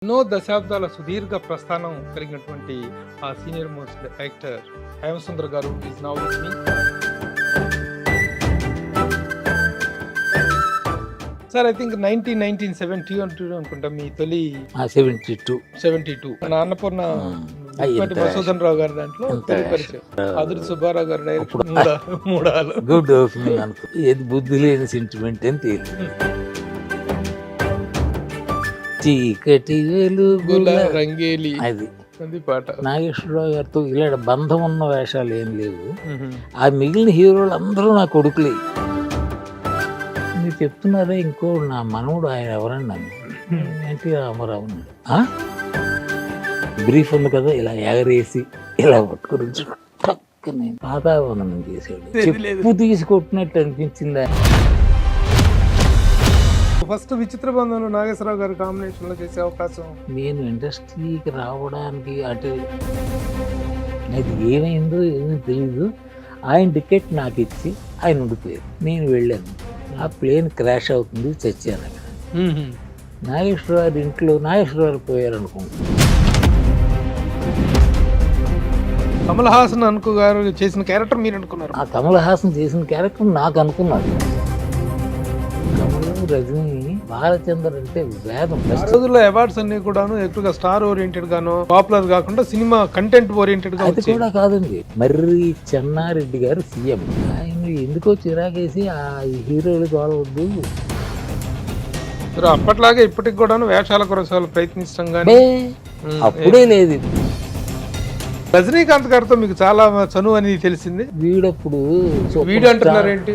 ఎన్నో దశాబ్దాల సుదీర్ఘ ప్రస్థానం కలిగినటువంటి ఆ సీనియర్ మోస్ట్ యాక్టర్ హేమసుందర్ గారు is now with me. Sir I think 1970 అనుకుంటా మీ తొలి 72 మన అన్నపూర్ణ మసూదన్ రావు గారి దాంట్లో తొలి పరిచయం. అదురు సుబ్బారావు గారు డైరెక్ట్ మూడాలు గుడ్ ఓపెనింగ్ అనుకో. ఏది బుద్ధి లేని సెంటిమెంట్ అని తెలియదు. చీకటి వెలుగుల రంగేలి అది అది పాట. నాగేశ్వరరావు గారితో ఇలా బంధం ఉన్న వేషాలు ఏం లేవు. ఆ మిగిలిన హీరోలు అందరూ నా కొడుకులే. మీరు చెప్తున్నారా ఇంకో నా మనవుడు ఆయన ఎవరన్నా ఎన్టీ రామారావు బ్రీఫ్ ఉంది కదా, ఇలా ఎగరేసి ఇలా పట్టుకుని పక్కనే పాతావనం చేసాడు. చెప్పు తీసుకొట్టినట్టు అనిపించిందా? ఫస్ట్ విచిత్ర బంధంలో నాగేశ్వరరావు గారు కాంబినేషన్ లో చేసే అవకాశం. నేను ఇండస్ట్రీకి రావడానికి అటు అది ఏమైందో ఏమో తెలీదు. ఆయన టికెట్ నాకు ఇచ్చి ఆయన ఉండిపోయారు. నేను వెళ్ళాను. ఆ ప్లేన్ క్రాష్ అవుతుంది, చచ్చాను అక్కడ. నాగేశ్వరరావు ఇంట్లో నాగేశ్వరరావు పోయారు అనుకుంటున్నాను. కమల్ హాసన్ అనుకు గారు చేసిన క్యారెక్టర్ మీరు అనుకున్నారు? ఆ కమల్ హాసన్ చేసిన క్యారెక్టర్ నాకు అనుకున్నాను. కమల్, రజనీ, బాలచందర్ అంటే వేదం. ఆ రోజుల్లో అవార్డ్స్ అన్ని కూడాను ఎక్కువగా స్టార్ ఓరియంటెడ్ గాను, పాపులర్ కాకుండా సినిమా కంటెంట్ ఓరియంటెడ్ గా. అది కూడా కాదండి. మర్రి చెన్నారెడ్డి గారు సీఎం. ఆయన ఎందుకో చిరాకేసి ఆ హీరోలు గొడవద్దు. అప్పట్లాగే ఇప్పటికి కూడాను వేషాల కొరసాలు ప్రయత్నించడం కానీ అప్పుడే లేదు. రజనీకాంత్ గారితో మీకు చాలా చనువు అనేది తెలిసింది. వీడప్పుడు వీడు అంటున్నారు ఏంటి?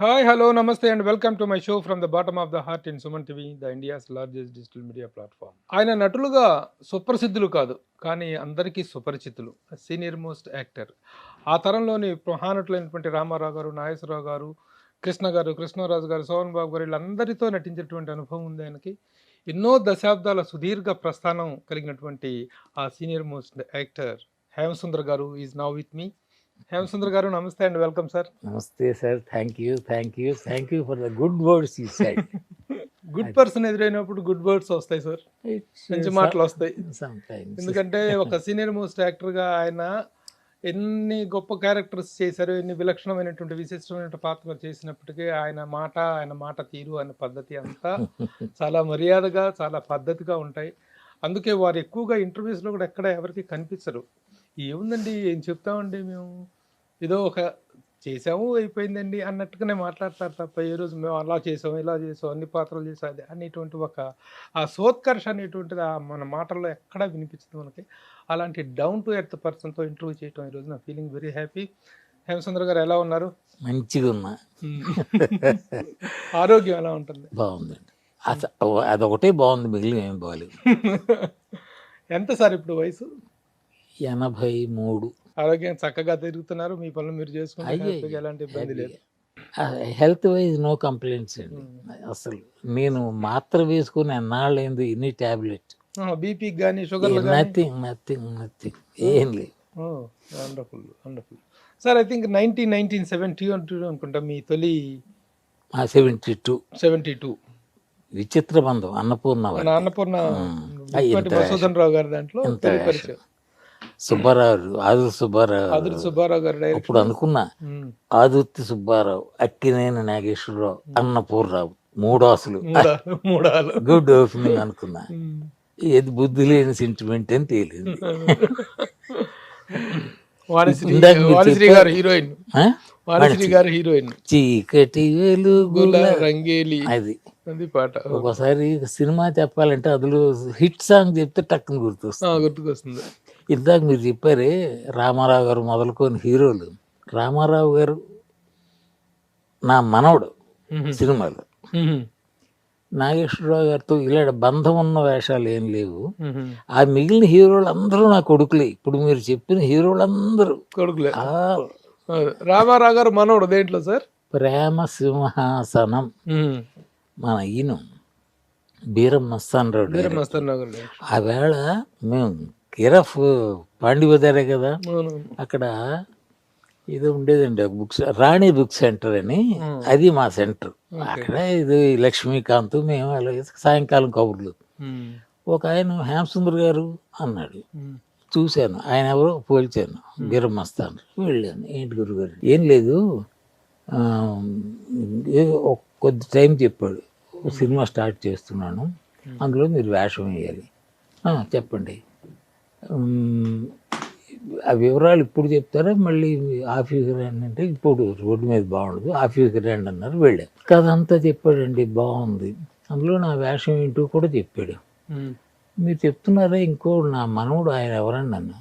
హాయ్, హలో, నమస్తే and welcome to my show from the bottom of the heart in Suman TV, the India's largest digital media platform. ఆయన నటులుగా సుప్రసిద్ధులు కాదు, కానీ అందరికీ సుపరిచితులు. Senior most actor. ఆ తరంలోని మహానటులైనటువంటి రామారావు గారు, నాగేశ్వరరావు గారు, కృష్ణ గారు, కృష్ణరాజు గారు, సోహన్ బాబు గారు, వీళ్ళందరితో నటించేటువంటి అనుభవం ఉంది ఆయనకి. ఎన్నో దశాబ్దాల సుదీర్ఘ ప్రస్థానం కలిగినటువంటి ఆ సీనియర్ మోస్ట్ యాక్టర్ హేమసుందర్ గారు is now with me. Hemasundar గారు, నమస్తే అండ్ వెల్కమ్ సార్. నమస్తే sir. Thank you for the good words you said. Good person ఎదురైనప్పుడు గుడ్ వర్డ్స్ వస్తాయి సార్, మంచి మాటలు వస్తాయి. ఎందుకంటే ఒక సీనియర్ మోస్ట్ యాక్టర్గా ఆయన ఎన్ని గొప్ప క్యారెక్టర్స్ చేశారు, ఎన్ని విలక్షణమైనటువంటి విశిష్టమైన పాత్రలు చేసినప్పటికీ ఆయన మాట తీరు, ఆయన పద్ధతి అంతా చాలా మర్యాదగా, చాలా పద్ధతిగా ఉంటాయి. అందుకే వారు ఎక్కువగా ఇంటర్వ్యూస్లో కూడా ఎక్కడ ఎవరికి కనిపించరు. ఏముందండి, ఏం చెప్తామండి, మేము ఏదో ఒక చేసాము అయిపోయిందండి అన్నట్టుగానే మాట్లాడతారు తప్ప ఏ రోజు మేము అలా చేసాం, ఇలా చేసాం, అన్ని పాత్రలు చేసాం అది అనేటువంటి ఒక ఆ సోత్కర్ష అనేటువంటిది మన మాటల్లో ఎక్కడా వినిపించదు మనకి. అలాంటి డౌన్ టు ఎర్త్ పర్సన్తో ఇంటర్వ్యూ చేయటం ఈరోజు నా ఫీలింగ్ వెరీ హ్యాపీ. హేమసుందర్ గారు ఎలా ఉన్నారు? మంచిగా ఉన్నా. ఆరోగ్యం ఎలా ఉంటుంది? బాగుందండి. అదొకటే బాగుంది, మిగిలిన ఏం బాగాలేదు. ఎంత సార్ ఇప్పుడు వయసు? 83. ఆరోగ్యం చక్కగా తిరుగుతున్నారు, మీ పనులు మీరు చేసుకుంటారు, ఎలాంటి ఇబ్బంది లేదు. హెల్త్ వైజ్ నో కంప్లైంట్స్ అండి. అసలు నేను మాత్ర వేసుకుని ఎన్నాళ్ళైంది, ఇన్ని టాబ్లెట్, బీపీకి కానీ షుగర్ నథింగ్ ఏం లేదు. Wonderful sir. ఐ థింక్ 1970 అనుకుంటా మీ తొలి 72 విచిత్ర బంధం అన్నపూర్ణ మసూదన్ రావు గారి దాంట్లో తొలి పరిచయం. ఆదుర్తి సుబ్బారావు గారు డైరెక్ట్. అప్పుడు అనుకున్నా, ఆదుర్తి సుబ్బారావు, అక్కినేని నాగేశ్వరరావు, అన్నపూర్రావు, మూడాసులు, గుడ్ ఓపెనింగ్ అనుకున్నా. ఏది బుద్ధి లేని సెంటిమెంట్ అని తెలియదు. చీకటి వెలుగుల రంగేలి అది అది పాట. ఒకసారి సినిమా చెప్పాలంటే అందులో హిట్ సాంగ్ చెప్తే టక్కున గుర్తుకొస్తుంది. ఇందాక మీరు చెప్పారే రామారావు గారు మొదలుకొని హీరోలు. రామారావు గారు నా మనవడు సినిమాలో. నాగేశ్వరరావు గారితో ఇలా బంధం ఉన్న వేషాలు ఏం లేవు. ఆ మిగిలిన హీరోలు అందరూ నా కొడుకులే. ఇప్పుడు మీరు చెప్పిన హీరోలందరూ కొడుకులే. రామారావు గారు మనవడు దేంట్లో సార్? ప్రేమ సింహాసనం. మన ఈయన బీరం మస్తాన్ రావు. ఆ వేళ మేము కేరఫ్ పాండి బజారే కదా, అక్కడ ఇది ఉండేదండి బుక్స్, రాణి బుక్ సెంటర్ అని, అది మా సెంటర్. అక్కడ ఇది లక్ష్మీకాంత్ మేము అలాగే సాయంకాలం కబుర్లు. ఒక ఆయన హేమసుందర్ గారు అన్నాడు, చూశాను, ఆయన ఎవరో పోల్చాను, గిరమస్తాను, వెళ్ళాను. ఏంటి గురుగారు? ఏం లేదు, కొద్ది టైం చెప్పాడు, సినిమా స్టార్ట్ చేస్తున్నాను, అందులో మీరు వేషం వేయాలి. చెప్పండి, ఆ వివరాలు ఇప్పుడు చెప్తారా, మళ్ళీ ఆఫీస్కి రండి అంటే, ఇప్పుడు రోడ్డు మీద బాగుండదు, ఆఫీస్కి రండి అన్నారు. వెళ్ళాను. కథ అంతా చెప్పాడండి, బాగుంది. అందులో నా వేషం ఏంటో కూడా చెప్పాడు. మీరు చెప్తున్నారా, ఇంకో నా మనవుడు ఆయన ఎవరండి అన్న,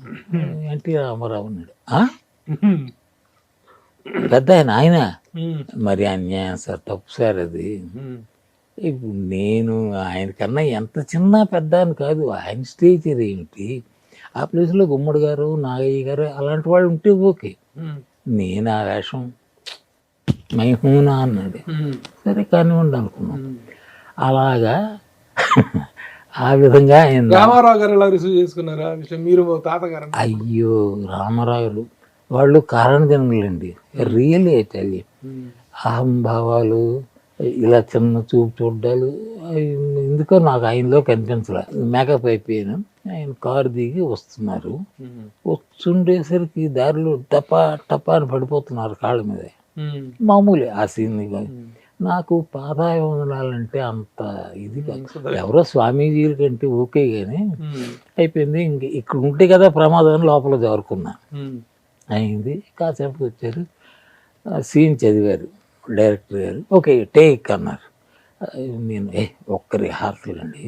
ఎన్టీ రామారావు అన్నాడు. పెద్ద ఆయన మరి అన్యాయం సార్, తప్పు సార్ అది. ఇప్పుడు నేను ఆయన కన్నా ఎంత చిన్న పెద్ద అని కాదు, ఆయన స్టేచర్ ఏమిటి, ఆ ప్లేస్లో గుమ్మడి గారు, నాగయ్య గారు అలాంటి వాళ్ళు ఉంటే ఓకే, నేను ఆ వేషం మైహూనా అన్నాడు. సరే కానివ్వండి అనుకున్నాం. అలాగా ఆ విధంగా ఆయన రామారావు గారు ఎలా రిసీవ్ చేసుకున్నారా విషయం? మీరు తాతగారు? అయ్యో, రామారావులు వాళ్ళు కారణ జన్మలండి, రియల్లీ అయితే అహంభావాలు, ఇలా చిన్న చూపు చూడ్డాలు, ఎందుకో నాకు ఆయనలో కనిపించలే. మేకప్ అయిపోయాను, ఆయన కారు దిగి వస్తున్నారు, వస్తుండేసరికి దారిలో టపా టపా అని పడిపోతున్నారు కాళ్ళ మీద, మామూలే ఆ సీన్. నాకు పాదాభివందనాలంటే అంత ఇది కాదు, ఎవరో స్వామీజీల కంటే ఓకే కానీ అయిపోయింది. ఇంక ఇక్కడ ఉంటే కదా ప్రమాదం, లోపల జారుకున్నా. అయింది, కాసేపు వచ్చారు, సీన్ చదివారు డైరెక్టర్ గారు, ఓకే టేక్ అన్నారు. నేను ఒక్క రిహార్సల్ అండి,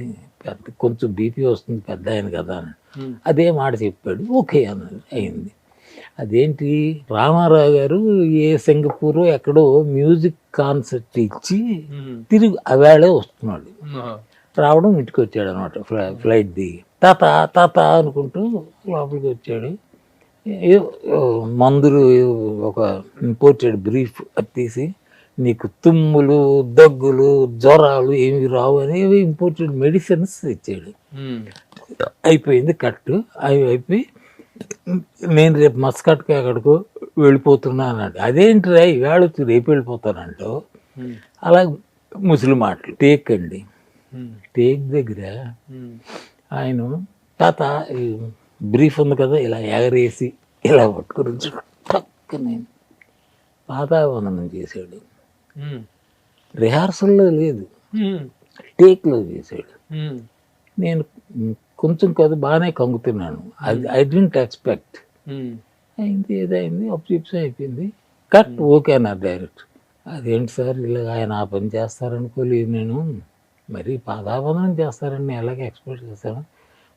పెద్ద కొంచెం బీపీ వస్తుంది, పెద్ద ఆయన కదా అని అదే మాట చెప్పాడు. ఓకే అన్నారు, అయింది. అదేంటి, రామారావు గారు ఏ సింగపూర్ ఎక్కడో మ్యూజిక్ కాన్సర్ట్ ఇచ్చి తిరిగి అవేళే వస్తున్నాడు, రావడం ఇంటికి వచ్చాడు అనమాట, ఫ్లైట్ దిగి. తాత తాత అనుకుంటూ లోపలికి వచ్చాడు. మందులు ఒక ఇంపోర్టెడ్ బ్రీఫ్ తీసి, నీకు తుమ్ములు, దగ్గులు, జ్వరాలు ఏమి రావు అనేవి ఇంపోర్టెడ్ మెడిసిన్స్ ఇచ్చాడు. అయిపోయింది కట్టు, అవి అయిపోయి నేను రేపు మస్కట్కి ఎక్కడికో వెళ్ళిపోతున్నా అన్నాడు. అదేంటి రా ఇవాళ వచ్చి రేపు వెళ్ళిపోతానంటూ, అలా ముసలి మాటలు. టేక్ అండి, టేక్ దగ్గర ఆయన తాత బ్రీఫ్ ఉంది కదా, ఇలా ఎగరేసి ఇలా పట్టుకుని పక్కనే పాదావందనం చేశాడు. రిహార్సల్లో లేదు, టేక్లో చేశాడు. నేను కొంచెం కదా బాగానే కంగుతున్నాను, అది ఐ డోంట్ ఎక్స్పెక్ట్. అయింది, ఏదైంది, అప్సిప్స్ అయిపోయింది, కట్ ఓకే అన్నారు డైరెక్ట్. అదేంటి సార్ ఇలా ఆయన ఆ పని చేస్తారనుకోలేదు నేను, మరి పాదావందనం చేస్తారని ఎలాగ ఎక్స్పెక్ట్ చేస్తాను,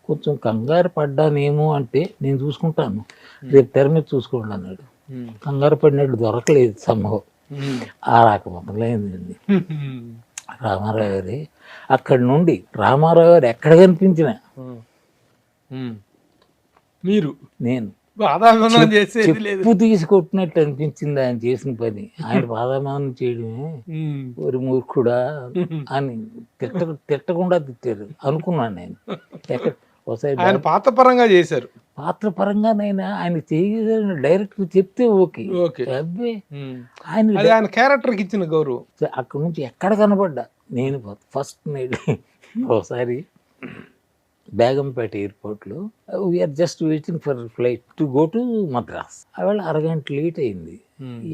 కొంచెం కంగారు పడ్డానేమో అంటే నేను చూసుకుంటాను, రేపు తెర మీద చూసుకోండి అన్నాడు. కంగారు పడినట్టు దొరకలేదు సంభవం, ఆ రకమైందండి రామారావు గారి. అక్కడి నుండి రామారావు గారు ఎక్కడ కనిపించినా మీరు నేను చెప్పు తీసుకొట్టినట్టు అనిపించింది ఆయన చేసిన పని. ఆయన పాదాభివందనం చేయడమే ఒక మూర్ఖుడా అని తిట్టకుండా తిట్టారు అనుకున్నాను నేను. ఆయన పాత్ర పరంగా చేశారు, పాత్ర పరంగానైనా ఆయన చేయాలని డైరెక్టర్ చెప్తే ఓకే. అబ్బే ఆయన క్యారెక్టర్కి ఇచ్చిన గౌరవం. అక్కడ నుంచి ఎక్కడ కనబడ్డా నేను ఫస్ట్ నైట్ ఒకసారి బేగంపేట ఎయిర్పోర్ట్లో we're just waiting for flight to go to Madras. అవేళ అరగంట లేట్ అయింది.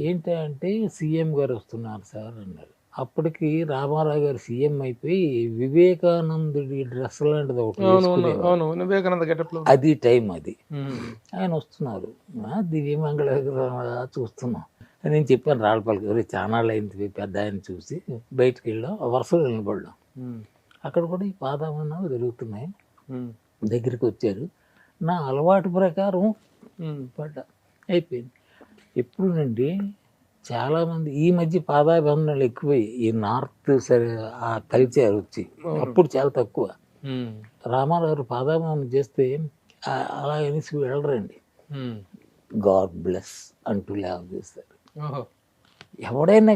ఏంటంటే సీఎం గారు వస్తున్నారు సార్ అన్నారు. అప్పటికి రామారావు గారు సీఎం అయిపోయి వివేకానందుడి డ్రెస్ లాంటిది ఒకటి అది టైం, అది ఆయన వస్తున్నారు, దివ్యమంగళ చూస్తున్నాం. నేను చెప్పాను రాళ్ళపల్లి చానాళ్ళు అయింది పెద్ద ఆయన చూసి బయటకు వెళ్ళాం, వరుసలో నిలబడ్డాం. అక్కడ కూడా ఈ పాదాభందనం జరుగుతున్నాయి. దగ్గరికి వచ్చారు, నా అలవాటు ప్రకారం పడ్డా, అయిపోయింది. ఎప్పుడునండి చాలామంది ఈ మధ్య పాదాభివందనాలు ఎక్కువై ఈ నార్త్ సరే ఆ కల్చర్ వచ్చి, అప్పుడు చాలా తక్కువ. రామారావు పాదాభివందనం చేస్తే అలా అనేసి వెళ్ళరండి, గాడ్ బ్లెస్ అంటూ లేవ చేస్తారు. ఎవడైనా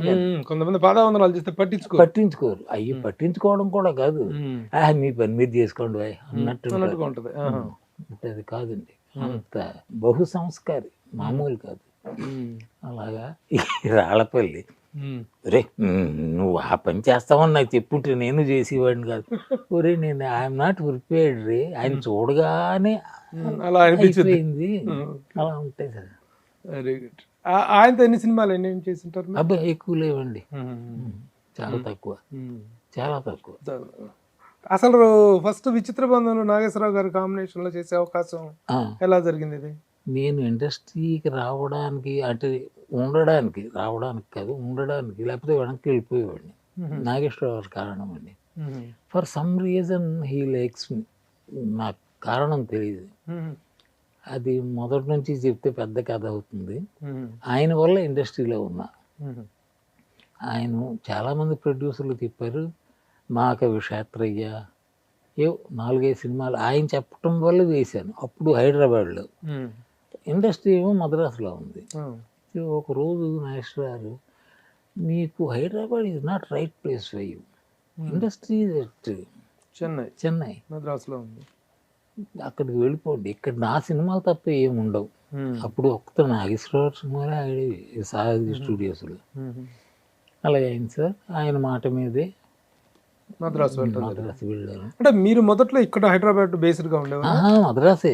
కొంతమంది పాదావందనాలు చేస్తే పట్టించుకోరు. అయ్యి పట్టించుకోవడం కూడా కాదు, మీ పని మీరు చేసుకోండి అన్నట్టు ఉంటుంది. కాదండి, అంత బహు సంస్కారి, మామూలు కాదు. అలాగా ఈ రాళ్ళపల్లి ఒరే నువ్వు ఆ పని చేస్తావని నాకు చెప్పుంటే నేను చేసేవాడిని కాదు. ఒరే నేను ఐఎమ్ నాట్ ప్రిపేర్డ్ రే, ఆయన చూడగానే అలా అనిపించింది. అయిపోయింది. అలా ఉంటాయి సార్. Very good. ఆయనతో ఎన్ని సినిమాలు ఎన్ని చేసి ఉంటారు మీరు? అబ్బాయి ఎక్కువ లేవండి, చాలా తక్కువ, చాలా తక్కువ. అసలు ఫస్ట్ విచిత్ర బంధంలో నాగేశ్వరరావు గారి కాంబినేషన్ లో చేసే అవకాశం ఎలా జరిగింది ఇది? నేను ఇండస్ట్రీకి రావడానికి అంటే ఉండడానికి, రావడానికి కాదు ఉండడానికి, లేకపోతే వెనక్కి వెళ్ళిపోయేవాడిని. నాగేశ్వరరావు గారి కారణం అండి. For some reason he likes me. నాకు కారణం తెలియదు, అది మొదటి నుంచి చెప్తే పెద్ద కథ అవుతుంది. ఆయన వల్ల ఇండస్ట్రీలో ఉన్నా. ఆయన చాలామంది ప్రొడ్యూసర్లు తిప్పారు. మాకవి క్షేత్రయ్య ఏవో 4-5 సినిమాలు ఆయన చెప్పటం వల్ల వేశాను. అప్పుడు హైదరాబాద్లో, ఇండస్ట్రీ ఏమో మద్రాసులో ఉంది. ఒకరోజు నాగేశ్వర గారు, మీకు Hyderabad is not right place for you, industry Chennai మద్రాసులో ఉంది, అక్కడికి వెళ్ళిపోండి, ఇక్కడ నా సినిమాలు తప్ప ఏమి ఉండవు. అప్పుడు ఒక్క నాగేశ్వరరావు సినిమాలే ఆడేవి సారథి స్టూడియోస్లో. అలాగే అయింది సార్. ఆయన మాట మీదే మద్రాసు వెళ్ళాను. అంటే మీరు మొదట్లో ఇక్కడ హైదరాబాద్ బేస్డ్ గా ఉండేవారు? మద్రాసే.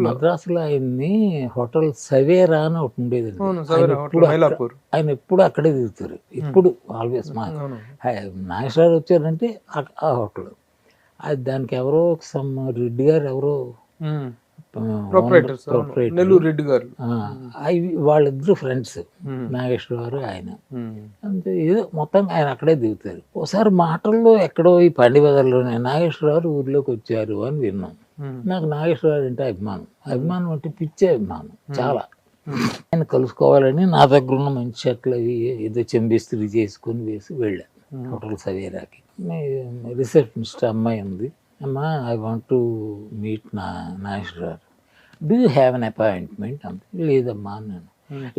మద్రాసులో ఆయన్ని హోటల్ సవేరా అని ఒకటి ఉండేది. ఆయన ఎప్పుడు అక్కడే దిగుతారు, ఇప్పుడు ఆల్వేస్. మా నాగేశ్వరరావు వచ్చారంటే ఆ హోటల్. అది దానికి ఎవరో సమ్ రెడ్డి గారు ఎవరో నెల్లూరు రెడ్డి గారు, వాళ్ళిద్దరు ఫ్రెండ్స్, నాగేశ్వరరావు ఆయన. అంతే, ఏదో మొత్తం ఆయన అక్కడే దిగుతారు. ఒకసారి మాటల్లో ఎక్కడో ఈ పండిబజార్లోనే నాగేశ్వరరావు ఊర్లోకి వచ్చారు అని విన్నాం. నాకు నాగేశ్వరరావు అంటే అభిమానం అంటే పిచ్చే అభిమానం చాలా. ఆయన కలుసుకోవాలని నా దగ్గర ఉన్న మంచి షర్ట్లు అవి ఏదో చెంబిస్త్రీ చేసుకుని వేసి వెళ్ళాను హోటల్ సవేరాకి. రిసెప్షనిస్ట్ అమ్మాయి ఉంది. అమ్మా, I want to meet Nageswararao, do you have an appointment అంతే. లేదమ్మా అన్నాను.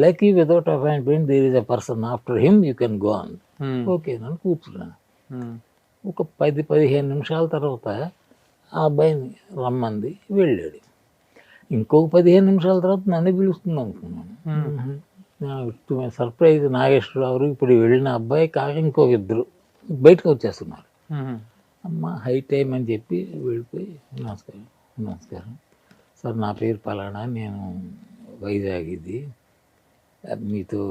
Like you without appointment there is a person after him you can go on. Okay నన్ను కూర్చున్నాను. ఒక 10-15 నిమిషాల తర్వాత ఆ అబ్బాయిని రమ్మంది, వెళ్ళాడు. ఇంకొక 15 నిమిషాల తర్వాత నన్ను పిలుస్తుంది అనుకున్నాను. సర్ప్రైజ్, నాగేశ్వరరావు ఇప్పుడు వెళ్ళిన అబ్బాయి కాక ఇంకొక ఇద్దరు బయటకు వచ్చేస్తున్నారు. అమ్మ హై టైం అని చెప్పి వెళ్ళిపోయి, నమస్కారం సార్, నా పేరు పలానా, నేను వైజాగ్, ఇది మీతో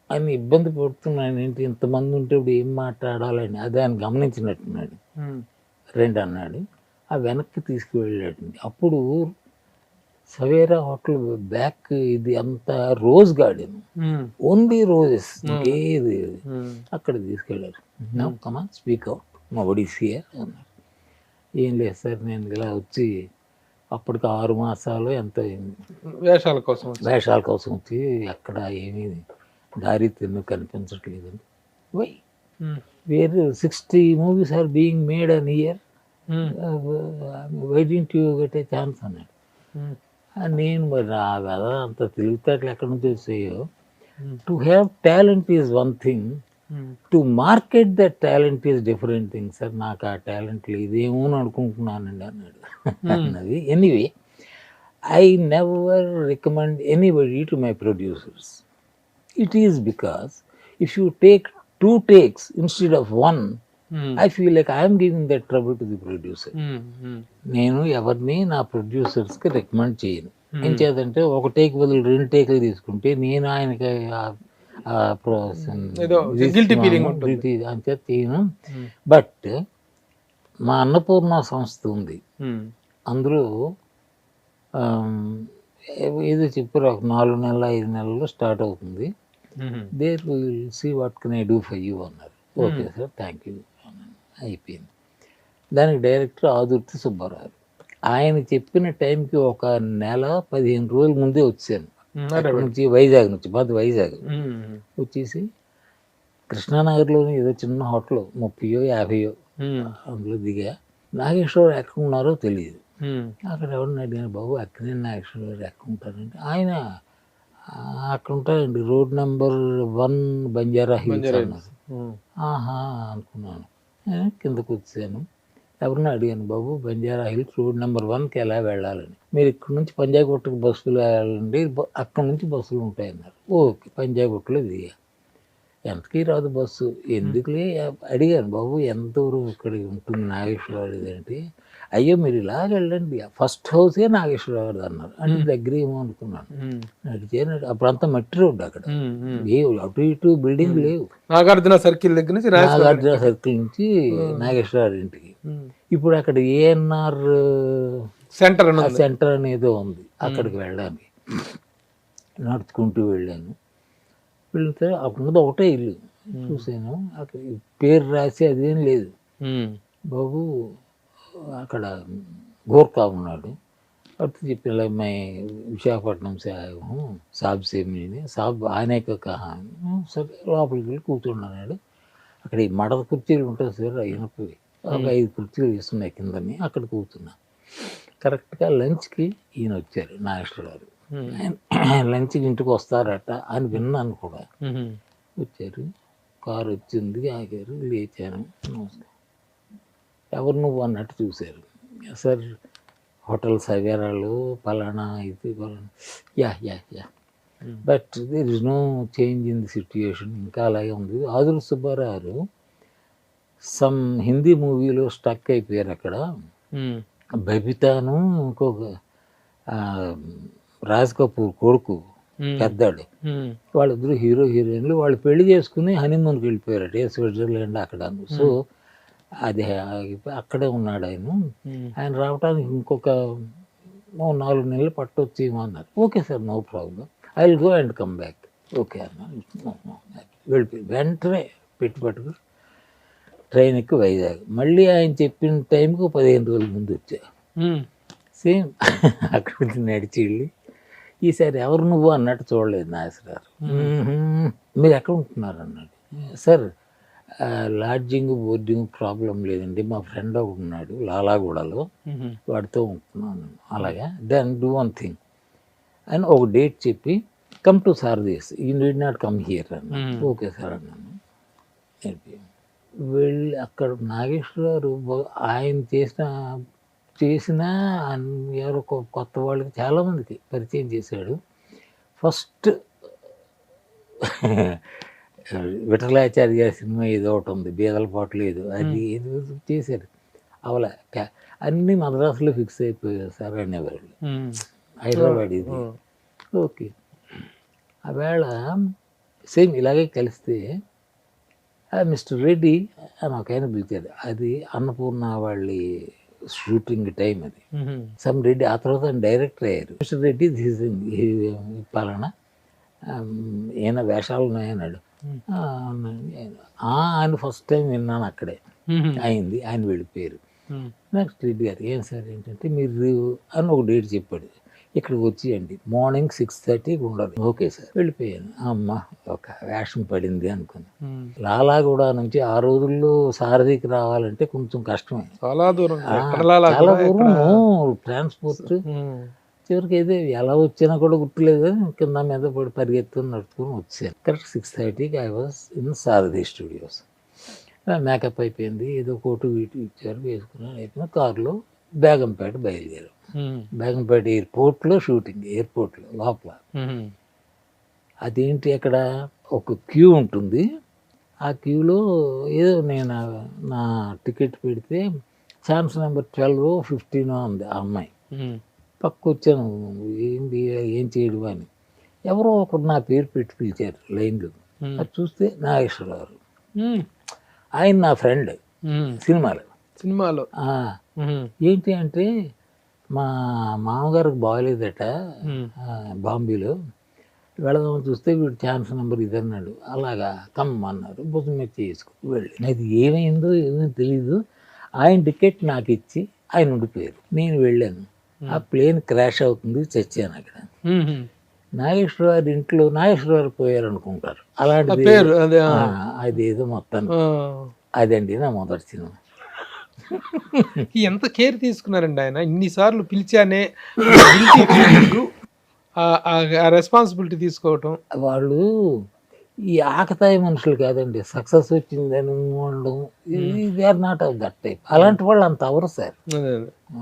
ఆయన ఇబ్బంది పడుతున్నాను ఏంటి, ఇంతమంది ఉంటే ఇప్పుడు ఏం మాట్లాడాలని అది ఆయన గమనించినట్టున్నాడు. రెండు అన్నాడు, ఆ వెనక్కి తీసుకువెళ్ళాడండి. అప్పుడు సవేరా హోటల్ బ్యాక్ ఇది అంతా రోజ్ గార్డెన్, ఓన్లీ రోజెస్, ఇంకేది. అక్కడ తీసుకెళ్ళారు. Now come on speak out, nobody is here అన్నారు. ఏం లేదు సార్, నేను ఇలా వచ్చి అప్పటికి 6 మాసాలు ఎంత వేషాల కోసం వచ్చి అక్కడ ఏమీ దారి తిన్ను కనిపించట్లేదండి. వై వేరే 60 movies are being made an year, why didn't you get a chance అన్నాడు. నేను మరి నా కదా అంత తెలివితేటలు ఎక్కడి నుంచి వచ్చాయో. To have talent is one thing, to market that talent is different thing sir. నాకు ఆ టాలెంట్ లేదేమో అని అనుకుంటున్నానండి అన్నాడు. అన్నది anyway, I never recommend anybody to my producers. It is because if you take 2 takes instead of 1, I feel like I am giving that trouble to the producer. నేను ఎవరిని నా ప్రొడ్యూసర్స్కి రికమెండ్ చేయను. ఏం చేద్దంటే ఒక టేక్ బదులు 2 టేకులు తీసుకుంటే నేను ఆయనకి అంతే చేయను. బట్ మా అన్నపూర్ణ సంస్థ ఉంది, అందులో ఏదో చెప్పారు, ఒక 4 నెలలు 5 నెలల్లో స్టార్ట్ అవుతుంది. There will see what can I do for you అన్నారు. ఓకే సార్, థ్యాంక్ యూ అన్నాను. అయిపోయింది. దానికి డైరెక్టర్ ఆదుర్తి సుబ్బారావు. ఆయన చెప్పిన టైంకి ఒక నెల 15 రోజుల ముందే వచ్చాను అక్కడ నుంచి, వైజాగ్ నుంచి. మాది వైజాగ్. వచ్చేసి కృష్ణానగర్లోని ఏదో చిన్న హోటల్ 30-50 అందులో దిగా. నాగేశ్వరరావు ఎక్కడ ఉన్నారో తెలియదు. అక్కడ ఎవరిని అడిగాను, బాబు అక్కడే నాగేశ్వరరావు ఎక్కడ ఉంటారంటే, ఆయన అక్కడ ఉంటారండి, రోడ్ నెంబర్ 1 బంజారా హిల్స్ అన్నారు. ఆహా అనుకున్నాను. కిందకు వచ్చాను. ఎవరిని అడిగాను, బాబు బంజారా హిల్స్ రోడ్ నెంబర్ 1కి ఎలా వెళ్ళాలని. మీరు ఇక్కడ నుంచి పంజాగుట్టకు బస్సులు వెళ్ళాలండి, అక్కడ నుంచి బస్సులు ఉంటాయన్నారు. ఓకే, పంజాగుట్టలో దిగా. ఎంతకీ రాదు బస్సు, ఎందుకులే అడిగాను, బాబు ఎంత దూరం ఇక్కడ ఉంటుంది నాగేశ్వరరావు అంటే, అయ్యో మీరు ఇలాగ వెళ్ళండి, ఫస్ట్ హౌసే నాగేశ్వరరావు అన్నారు. అంటే దగ్గర ఏమో అనుకున్నాను. నడిచాను, అప్పుడంతా మట్టి రోడ్డు, అక్కడ లేవు అటు ఇటు బిల్డింగ్ లేవు. నాగార్జున సర్కిల్ దగ్గర నుంచి నాగార్జున సర్కిల్ నుంచి నాగేశ్వరరావు ఇంటికి. ఇప్పుడు అక్కడ ఏఎన్ఆర్ సెంటర్ అనేదో ఉంది, అక్కడికి వెళ్ళడానికి నడుచుకుంటూ వెళ్ళాను. వెళ్తే అప్పుడు ఒకటే ఇల్లు చూసాను, అక్కడ పేరు రాసి అదేం లేదు. బాబు అక్కడ గోర్ఖా ఉన్నాడు, అటు చెప్పిన అమ్మాయి విశాఖపట్నం సాబ్ సేమిని సాబ్ ఆనేక కహాని. సరే లోపలికి వెళ్ళి కూర్చున్నాడు. అక్కడ ఈ మడత కుర్చీలు ఉంటాయి సార్, అయినప్పుడు ఒక 5 కుర్చీలు వేస్తున్నాయి కిందని, అక్కడ కూర్చున్నా. కరెక్ట్గా లంచ్కి ఈయన వచ్చారు, నాగేశ్వరరావు. ఆయన లంచ్కి ఇంటికి వస్తారట అని విన్నాను కూడా. వచ్చారు, కారు వచ్చింది, ఆగారు, లేచాను. ఎవరు నువ్వు అన్నట్టు చూశారు. సార్ హోటల్ సవేరాలు పలానా ఇది పలానా. Yeah yeah yeah but there is no change in the situation, ఇంకా అలాగే ఉంది. ఆదుల సుబ్బారావు సమ్ హిందీ మూవీలో స్టక్ అయిపోయారు అక్కడ. బబితాను ఇంకొక రాజ్ కపూర్ కొడుకు పెద్దాడు, వాళ్ళిద్దరు హీరో హీరోయిన్లు. వాళ్ళు పెళ్లి చేసుకుని హనీమూన్కి వెళ్ళిపోయారట స్విట్జర్లాండ్ అక్కడ. సో అది అక్కడే ఉన్నాడు ఆయన. ఆయన రావడానికి ఇంకొక 4 నెలలు పట్టొచ్చేమన్నారు. Okay sir, no problem, I will go and come back. Okay అన్నారు. వెళ్ళిపోయి వెంటనే పట్టుకు ట్రైన్ ఎక్కి వైజాగ్. మళ్ళీ ఆయన చెప్పిన టైంకి 15 రోజుల ముందు వచ్చా. సేమ్ అక్కడి నుంచి నడిచి వెళ్ళి, ఈసారి ఎవరు నువ్వు అన్నట్టు చూడలేదు నాగేశ్వరరావు. మీరు ఎక్కడ ఉంటున్నారు అన్నాడు. సార్ లాడ్జింగ్ బోర్డింగ్ ప్రాబ్లం లేదండి, మా ఫ్రెండ్ ఒకడు ఉన్నాడు లాలాగూడలో, వాడితో ఉంటున్నాను. అలాగా, దెన్ డూ వన్ థింగ్ అని ఒక డేట్ చెప్పి, come to Sarathi's, you need not come here అన్నాను. ఓకే సార్ అన్నాను. వెళ్ళి అక్కడ నాగేశ్వరరావు ఆయన చేసిన ఎవరో కొత్త వాళ్ళకి చాలామందికి పరిచయం చేశాడు. ఫస్ట్ విఠలాచార్య గారి సినిమా ఏదో ఒకటి ఉంది, బీదల పాటు లేదు, అది ఏదో చేశారు. అవలా అన్నీ మద్రాసులో ఫిక్స్ అయిపోయారు సార్ అనేవాళ్ళు, హైదరాబాద్ ఇది. ఓకే, ఆ వేళ సేమ్ ఇలాగే కలిస్తే మిస్టర్ రెడ్డి అని ఒక ఆయన పిలిచారు. అది అన్నపూర్ణ వాళ్ళ షూటింగ్ టైం అది. సమ్ రెడ్డి ఆ తర్వాత డైరెక్టర్ అయ్యారు. మిస్టర్ రెడ్డి పలానా ఏమైనా వేషాలు ఉన్నాయన్నాడు. ఆయన ఫస్ట్ టైం విన్నాను అక్కడే అయింది. ఆయన వెళ్ళిపోయారు. నెక్స్ట్ రెడ్డి గారు, ఏం సార్ ఏంటంటే మీరు అని ఒక డేట్ చెప్పాడు, ఇక్కడికి వచ్చేయండి, మార్నింగ్ 6:30కి ఉండాలి. ఓకే సార్, వెళ్ళిపోయాను. అమ్మ ఒక వేషం పడింది అనుకుని. లాలాగూడ నుంచి ఆ రోజుల్లో సారథికి రావాలంటే కొంచెం కష్టమే, చాలా దూరం ట్రాన్స్పోర్ట్. చివరికి అయితే ఎలా వచ్చినా కూడా గుర్తులేదు, కింద మీద పడి పరిగెత్తుకుని నడుచుకుని వచ్చాను. కరెక్ట్ 6:30కి I was in Sarathi studios. Makeup అయిపోయింది, ఏదో కోటు వీటు ఇచ్చారు, వేసుకున్నాను. అయిపోయిన కారులో బేగంపేట బయలుదేరాం. బేగంపేట ఎయిర్పోర్ట్లో షూటింగ్, ఎయిర్పోర్ట్లో లోపల. అదేంటి, అక్కడ ఒక క్యూ ఉంటుంది. ఆ క్యూలో ఏదో నేను నా టికెట్ పెడితే ఛాన్స్ నెంబర్ 12 15 ఉంది. ఆ అమ్మాయి పక్క వచ్చాను, ఏంటి ఏం చేయడు అని. ఎవరో ఒకరు నా పేరు పెట్టి పిలిచారు లైన్లో. అది చూస్తే నాగేశ్వరరావు, ఆయన నా ఫ్రెండ్ సినిమాలో. ఏంటి అంటే, మా మామగారికి బాగలేదట బాంబేలో, వెళదామని చూస్తే వీడు ఛాన్స్ నెంబర్ ఇది అన్నాడు. అలాగా కమ్మన్నారు, భుజం మీద చేసుకు వెళ్ళి. అది ఏమైందో ఏమో తెలీదు, ఆయన టికెట్ నాకు ఇచ్చి ఆయన ఉండిపోయారు. నేను వెళ్ళాను, ఆ ప్లేన్ క్రాష్ అవుతుంది, చచ్చాను అక్కడ. నాగేశ్వరరావు ఇంట్లో నాగేశ్వరరావు పోయారు అనుకుంటారు, అలాంటి అదేదో మొత్తాన్ని. అదండి నా మొదటి సినిమా. ఎంత కేర్ తీసుకున్నారండి ఆయన, ఇన్నిసార్లు పిలిచానే ఆ రెస్పాన్సిబిలిటీ తీసుకోవటం. వాళ్ళు ఈ ఆకతాయి మనుషులు కాదండి, సక్సెస్ వచ్చిందని ఉండడం, they are not of that type. అలాంటి వాళ్ళు అంత అవరు సార్,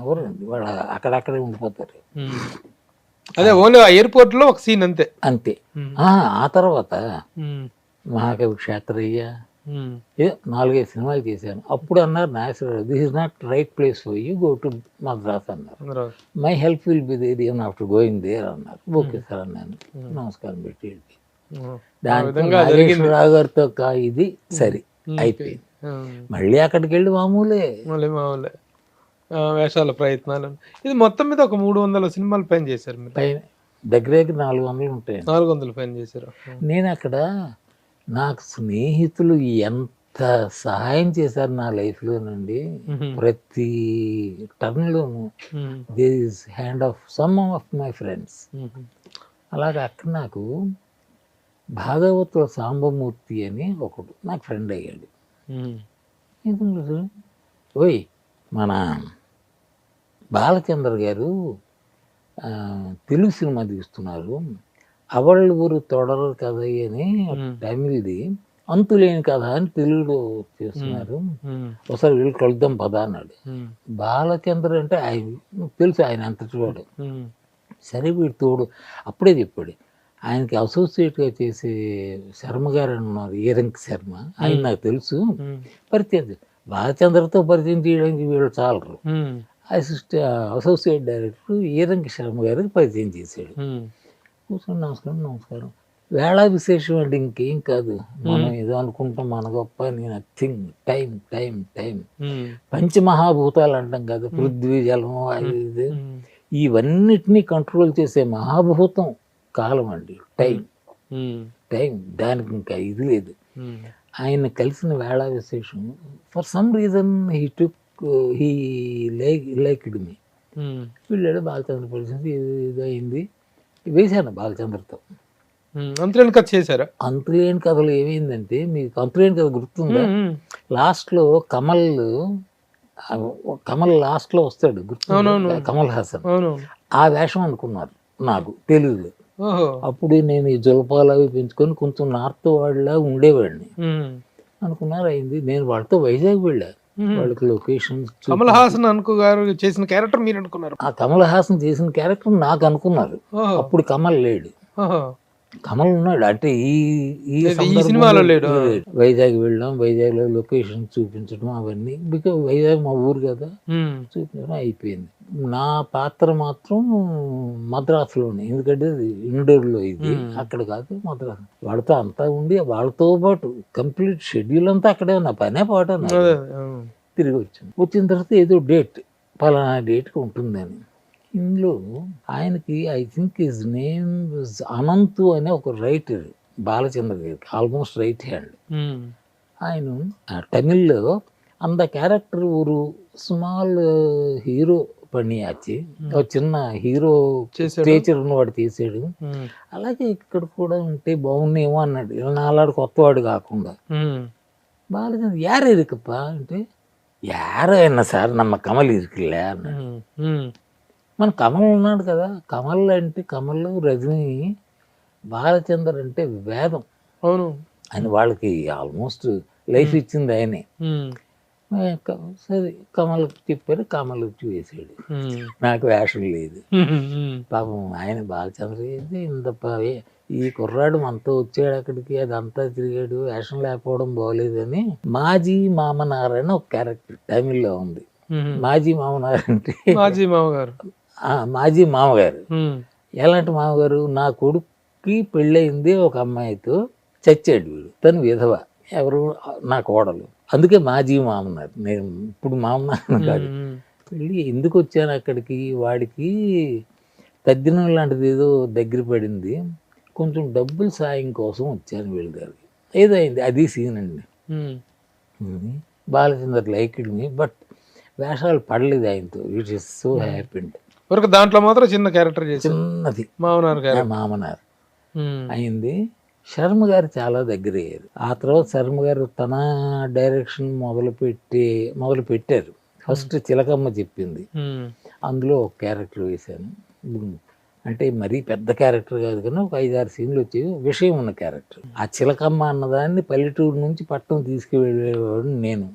అవరండి, వాళ్ళు అక్కడక్కడే ఉండిపోతారు అదే ఓన్లీ ఎయిర్పోర్ట్ లో ఒక సీన్ అంతే. అంతే. ఆ తర్వాత మహాకవి క్షేత్రయ్య ఏదో 4-5 సినిమాలు చేశాను. అప్పుడు అన్నారు Nageswararao, this is not right place for you, go to Madras అన్నారు. My help will be there even after going there అన్నారు. ఓకే సార్ అన్నాను, నమస్కారం పెట్టి దాంతో నాగేశ్వరరావు గారితో ఇది సరి అయిపోయింది. మళ్ళీ అక్కడికి వెళ్ళి మామూలే వేషాల ప్రయత్నాలు. ఇది మొత్తం మీద ఒక 300 సినిమాలు పైన చేశారు మీరు. పైన దగ్గర 400 ఉంటాయి. 400 పైన చేశారు. నేను అక్కడ నాకు స్నేహితులు ఎంత సహాయం చేశారు నా లైఫ్లోనండి. ప్రతి టర్న్లోనూ there is hand of some of my friends. అలాగే అక్కడ నాకు భాగవతుల సాంబమూర్తి అని ఒకడు నాకు ఫ్రెండ్ అయ్యాడు. ఓయ్ మన బాలచంద్ర గారు తెలుగు సినిమా తీస్తున్నారు, అవళ్ళు ఊరు తొడరు కథ అని తమిళది, అంతులేని కథ అని తెలుగులో చేస్తున్నారు, ఒకసారి వీళ్ళు కలుద్దాం పదా అన్నాడు. బాలచంద్ర అంటే ఆయన తెలుసు, ఆయన అంతటి వాడు. సరే వీడు తోడు అప్పుడే చెప్పాడు. ఆయనకి అసోసియేట్గా చేసే శర్మ గారు అన్నారు, ఈరంకి శర్మ, ఆయన నాకు తెలుసు, పరిచయం. బాలచంద్రతో పరిచయం చేయడానికి వీళ్ళు చాలరు. అసోసియేట్ డైరెక్టర్ ఈరంకి శర్మ గారికి పరిచయం చేశాడు. కూర్చొని నమస్కారం వేళా విశేషం అండి, ఇంకేం కాదు, మనం ఏదో అనుకుంటాం మన గొప్ప, నథింగ్, టైం టైం టైం. పంచమహాభూతాలు అంటాం కదా, పృథ్వీ జలం ఇది, ఇవన్నిటినీ కంట్రోల్ చేసే మహాభూతం కాలం అండి, టైం టైం. దానికి ఇంకా ఇది లేదు. ఆయన కలిసిన వేళా విశేషం for some reason he liked me. వెళ్ళాడు బాలచంద్ర పరిస్థితి ఏదో అయింది, వేశాను బాలచంద్రతో. అంతులేని కథ చేశారా? అంతులేని కథలు ఏమైందంటే, మీకు అంతులేని కథ గుర్తుందా? లాస్ట్లో కమల్ లాస్ట్లో వస్తాడు, గుర్తు, కమల్ హాసన్. ఆ వేషం అనుకున్నారు నాకు తెలుగులో. అప్పుడు నేను ఈ జులపాలు అవి పెంచుకొని కొంచెం నార్త్ వాళ్ళ ఉండేవాడిని అనుకున్నారు. అయింది, నేను వాళ్ళతో వైజాగ్ వెళ్ళా, వాళ్ళకి లొకేషన్. కమల్ హాసన్ గారు చేసిన క్యారెక్టర్ మీరు అనుకున్నారు? ఆ కమల్ హాసన్ చేసిన క్యారెక్టర్ నాకు అనుకున్నారు. అప్పుడు కమల్ లేడు, కమల్ ఉన్నాడు. అంటే ఈ సినిమాలో లేడు. వైజాగ్ వెళ్ళాం, వైజాగ్ లో లొకేషన్ చూపించడం అవన్నీ, బికాజ్ వైజాగ్ మా ఊరు కదా, చూపించడం అయిపోయింది. నా పాత్ర మాత్రం మద్రాసులోనే, ఎందుకంటే ఇండోర్లో ఇది, అక్కడ కాదు మద్రాసు. వాళ్ళతో అంతా ఉండి వాళ్ళతో పాటు కంప్లీట్ షెడ్యూల్ అంతా అక్కడే, నా పనే పాట. తిరిగి వచ్చిన తర్వాత ఏదో డేట్, పలానా డేట్కి ఉంటుందని. ఇందులో ఆయనకి I think his name Anant అనే ఒక రైటర్, బాలచంద్ర గారికి ఆల్మోస్ట్ రైట్ హ్యాండ్. ఆయన తమిళ్లో అంద క్యారెక్టర్ ஒரு స్మాల్ హీరో పనియాచి, ఒక చిన్న హీరో స్టేచర్ ఉన్నవాడు తీసాడు. అలాగే ఇక్కడ కూడా ఉంటే బాగున్నాయేమో అన్నాడు, నాలాడు కొత్తవాడు కాకుండా. బాలచంద్ర యారు ఇరుకప్పా అంటే, యారో అయినా సార్ నమ్మ కమల్ ఇరుకులే అన్నాడు. మన కమల్ ఉన్నాడు కదా, కమల్ అంటే కమల్, రజనీ, బాలచందర్ అంటే వేదం. అవును, ఆయన వాళ్ళకి ఆల్మోస్ట్ లైఫ్ ఇచ్చింది ఆయనే. సరే కమల్ చెప్పారు, కమల్ వేసాడు, నాకు వేషం లేదు. పాపం ఆయన బాలచంద్ర ఇంత ఈ కుర్రాడు మనతో వచ్చాడు అక్కడికి, అదంతా తిరిగాడు, వేషం లేకపోవడం బాగోలేదని మాజీ మామనారాయణ ఒక క్యారెక్టర్ తమిళ్లో ఉంది. మాజీ మామనారాయణ అంటే మాజీ మామగారు. ఎలాంటి మామగారు? నా కొడుక్కి పెళ్ళయింది ఒక అమ్మాయితో, చచ్చాడు వీడు, తను విధవ, ఎవరు నా కోడలు, అందుకే మాజీ మామన్నారు. నేను ఇప్పుడు మామనాన్న కాదు. పెళ్ళి ఎందుకు వచ్చాను అక్కడికి, వాడికి తద్దినం లాంటిది ఏదో దగ్గర పడింది, కొంచెం డబ్బులు సాయం కోసం వచ్చాను వీళ్ళ దగ్గరికి. ఏదో అయింది, అది సీన్ అండి. బాలచంద్ర లైక్డ్ మీ, బట్ వేషాలు పడలేదు ఆయనతో. It is so happy. దాంట్లో మాత్రం చిన్న క్యారెక్టర్ చిన్నది, మామనార్ అయింది. శర్మ గారు చాలా దగ్గర అయ్యారు. ఆ తర్వాత శర్మ గారు తన డైరెక్షన్ మొదలు పెట్టారు. ఫస్ట్ చిలకమ్మ చెప్పింది, అందులో ఒక క్యారెక్టర్ వేశాను. అంటే మరీ పెద్ద క్యారెక్టర్ కాదు కానీ ఒక 5-6 సీన్లు వచ్చేవి, విషయం ఉన్న క్యారెక్టర్. ఆ చిలకమ్మ అన్నదాన్ని పల్లెటూరు నుంచి పట్టణం తీసుకువెళ్ళేవాడు నేను,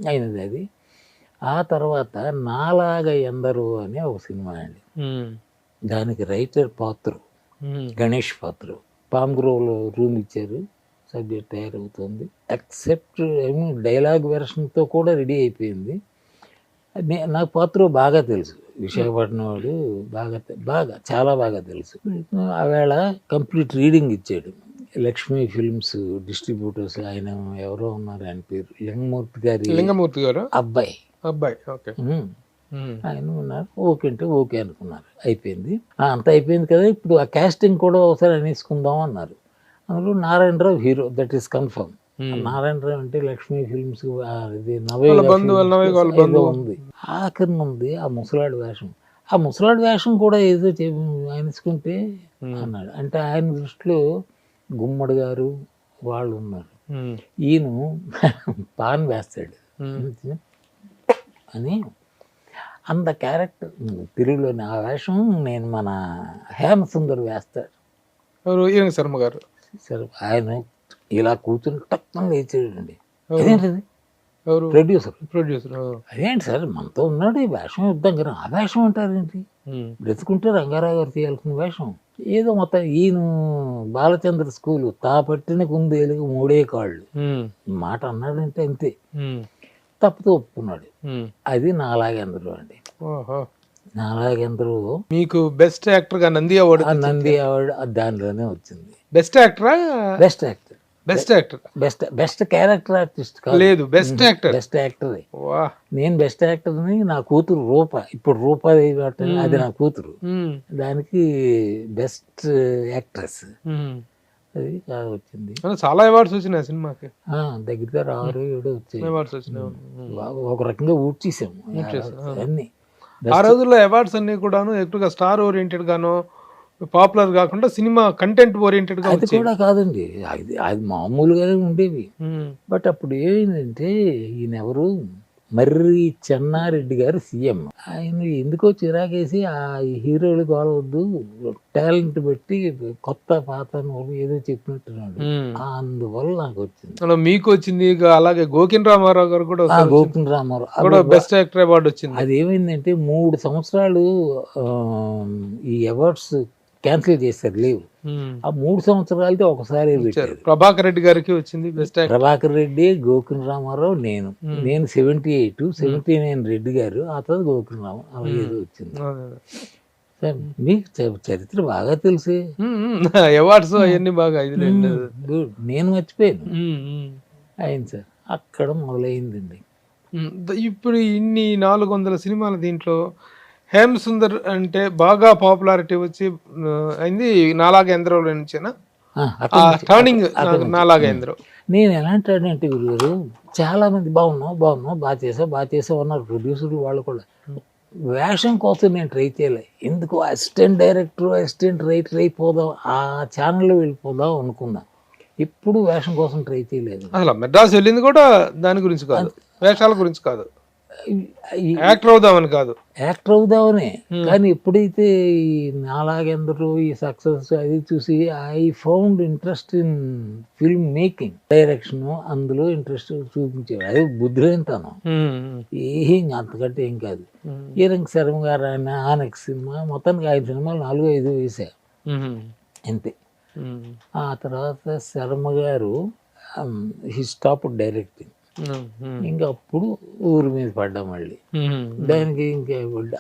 అయినది అది. ఆ తర్వాత నాలాగా ఎందరో అనే ఒక సినిమా అండి, దానికి రైటర్ పాత్రు గణేష్ పాత్రు. పామ్ గ్రోవ్లో రూమ్ ఇచ్చారు, సబ్జెక్ట్ తయారవుతుంది, ఎక్సెప్ట్ డైలాగ్ వెర్షన్తో కూడా రెడీ అయిపోయింది. నాకు పాత్ర బాగా తెలుసు, విశాఖపట్నం వాడు, బాగా చాలా బాగా తెలుసు. ఆవేళ కంప్లీట్ రీడింగ్ ఇచ్చాడు. లక్ష్మీ ఫిల్మ్స్ డిస్ట్రిబ్యూటర్స్, ఆయన ఎవరో ఉన్నారు, ఆయన పేరు లింగమూర్తి గారు అబ్బాయి. ఓకే. ఆయన ఉన్నారు. ఓకే అంటే ఓకే అనుకున్నారు, అయిపోయింది. అంత అయిపోయింది కదా, ఇప్పుడు ఆ కాస్టింగ్ కూడా ఒకసారి అనేసుకుందాం అన్నారు. అందులో Narayanarao hero, that is confirm. Narayanarao అంటే లక్ష్మీ ఫిల్మ్స్ ఉంది. ఆఖరి ఉంది ఆ ముసలాడి వేషం. ఆ ముసలాడి వేషం కూడా ఏదో ఆయనసుకుంటే అన్నాడు. అంటే ఆయన దృష్టిలో గుమ్మడి గారు వాళ్ళు ఉన్నారు, ఈయన పాన్ వేస్తాడు అని అంత క్యారెక్టర్ తెలుగులోని. ఆ వేషం నేను మన హేమసుందర్ వేస్తాడు, శర్మ గారు. సరే, ఆయన ఇలా కూర్చుని టక్కున లేచాడండి. అదేంటిది ప్రొడ్యూసర్ అదేంటి సార్ మనతో ఉన్నాడు, ఈ వేషం ఇద్దాం కదా. ఆ వేషం అంటారేంటి, బ్రతుకుంటే రంగారావు గారు తీయాల్సిన వేషం ఏదో. మొత్తం ఈయన బాలచంద్ర స్కూలు తాపట్టిన కుందేలుగు 3 కాళ్ళు మాట అన్నాడంటే అంతే, తప్పుతో ఒప్పుకున్నాడు. అది నాలాగెందరూ అండి. నాలాగెందరూ మీకు బెస్ట్ యాక్టర్ గా నంది అవార్డు దానిలోనే వచ్చింది. బెస్ట్ యాక్టరా? Best actor, best character artist లేదు, బెస్ట్ యాక్టర్. బెస్ట్ యాక్టర్ నేను బెస్ట్ యాక్టర్ని. నా కూతురు రూప, ఇప్పుడు రూపాదేవి అది నా కూతురు, దానికి బెస్ట్ యాక్ట్రెస్ అది వచ్చింది. చాలా అవార్డ్స్ వచ్చినాయి సినిమాకి, దగ్గర 6-7 వచ్చాయి. ఒక రకంగా ఊడ్చేసాము అన్ని. ఆ రోజుల్లో అవార్డ్స్ అన్ని కూడాను ఎక్కువగా స్టార్ ఓరియంటెడ్ గాను, పాపులర్ కాకుండా సినిమా కంటెంట్ ఓరియంటెడ్ గా. అది కూడా కాదండి, అది మామూలుగానే ఉండేవి. బట్ అప్పుడు ఏమైందంటే ఈయన ఎవరు, మర్రి చెన్నారెడ్డి గారు సీఎం. ఆయన ఎందుకో చిరాకేసి ఆ హీరోలు గొడవద్దు, టాలెంట్ పెట్టి కొత్త పాత ఏదో చెప్పినట్టున్నాడు. అందువల్ల నాకు వచ్చింది. మీకు వచ్చింది. అలాగే గోకిన్ రామారావు గారు కూడా, గోకిన్ రామారావు బెస్ట్ యాక్టర్ అవార్డు వచ్చింది. అది ఏమైందంటే 3 సంవత్సరాలు ఈ అవార్డ్స్ క్యాన్సిల్ చేశారు, లేవు. ఆ 3 సంవత్సరాలతో ఒకసారి పెట్టారు. ప్రభాకర్ రెడ్డి గారికి వచ్చింది బెస్ట్ యాక్టర్. ప్రభాకర్ రెడ్డి, గోకిన్ రామారావు, నేను 78, 79 రెడ్డి గారు, ఆ తర్వాత గోకిన్ రామారావు ఏదో వచ్చింది. మీకు చరిత్ర బాగా తెలుసు, అవార్డ్స్ అవన్నీ బాగా. నేను మర్చిపోయాను. అయింది సార్, అక్కడ మొదలైందండి. ఇప్పుడు ఇన్ని 400 సినిమాల దీంట్లో హేమసుందర్ అంటే బాగా పాపులారిటీ వచ్చి అయింది నాలాగేంద్రలో నుంచేనా టర్నింగ్? నాలాగేంద్ర నేను ఎలాంటి గురుగారు, చాలా మంది బాగున్నావు బాగా చేసావు అన్నారు ప్రొడ్యూసర్లు వాళ్ళు కూడా. వేషం కోసం నేను ట్రై చేయలే, ఎందుకు అసిస్టెంట్ డైరెక్టర్, అసిస్టెంట్ రైటర్ అయిపోదాం, ఆ ఛానల్లో వెళ్ళిపోదాం అనుకున్నా. ఎప్పుడు వేషం కోసం ట్రై చేయలేదు. అసలు మెడ్రాస్ వెళ్ళింది కూడా దాని గురించి కాదు, వేషాల గురించి కాదు, యాక్టర్ అవుదామని కాదు. యాక్టర్ అవుదామని. కానీ ఎప్పుడైతే నాలాగెందరూ ఈ సక్సెస్ అది చూసి I found interest in film making, direction, అందులో ఇంట్రెస్ట్ చూపించాడు. అది బుద్ధిరేంతనం, ఏం అంతకంటే ఏం కాదు. ఈరంగ శర్మ గారు ఆయన ఆనెక్స్ సినిమా, మొత్తానికి 5 సినిమాలు 4-5 వేసా అంతే. ఆ తర్వాత శర్మ గారు హీ స్టాప్ డైరెక్టింగ్. ఇంకా అప్పుడు ఊరి మీద పడ్డా మళ్ళీ. దానికి ఇంకా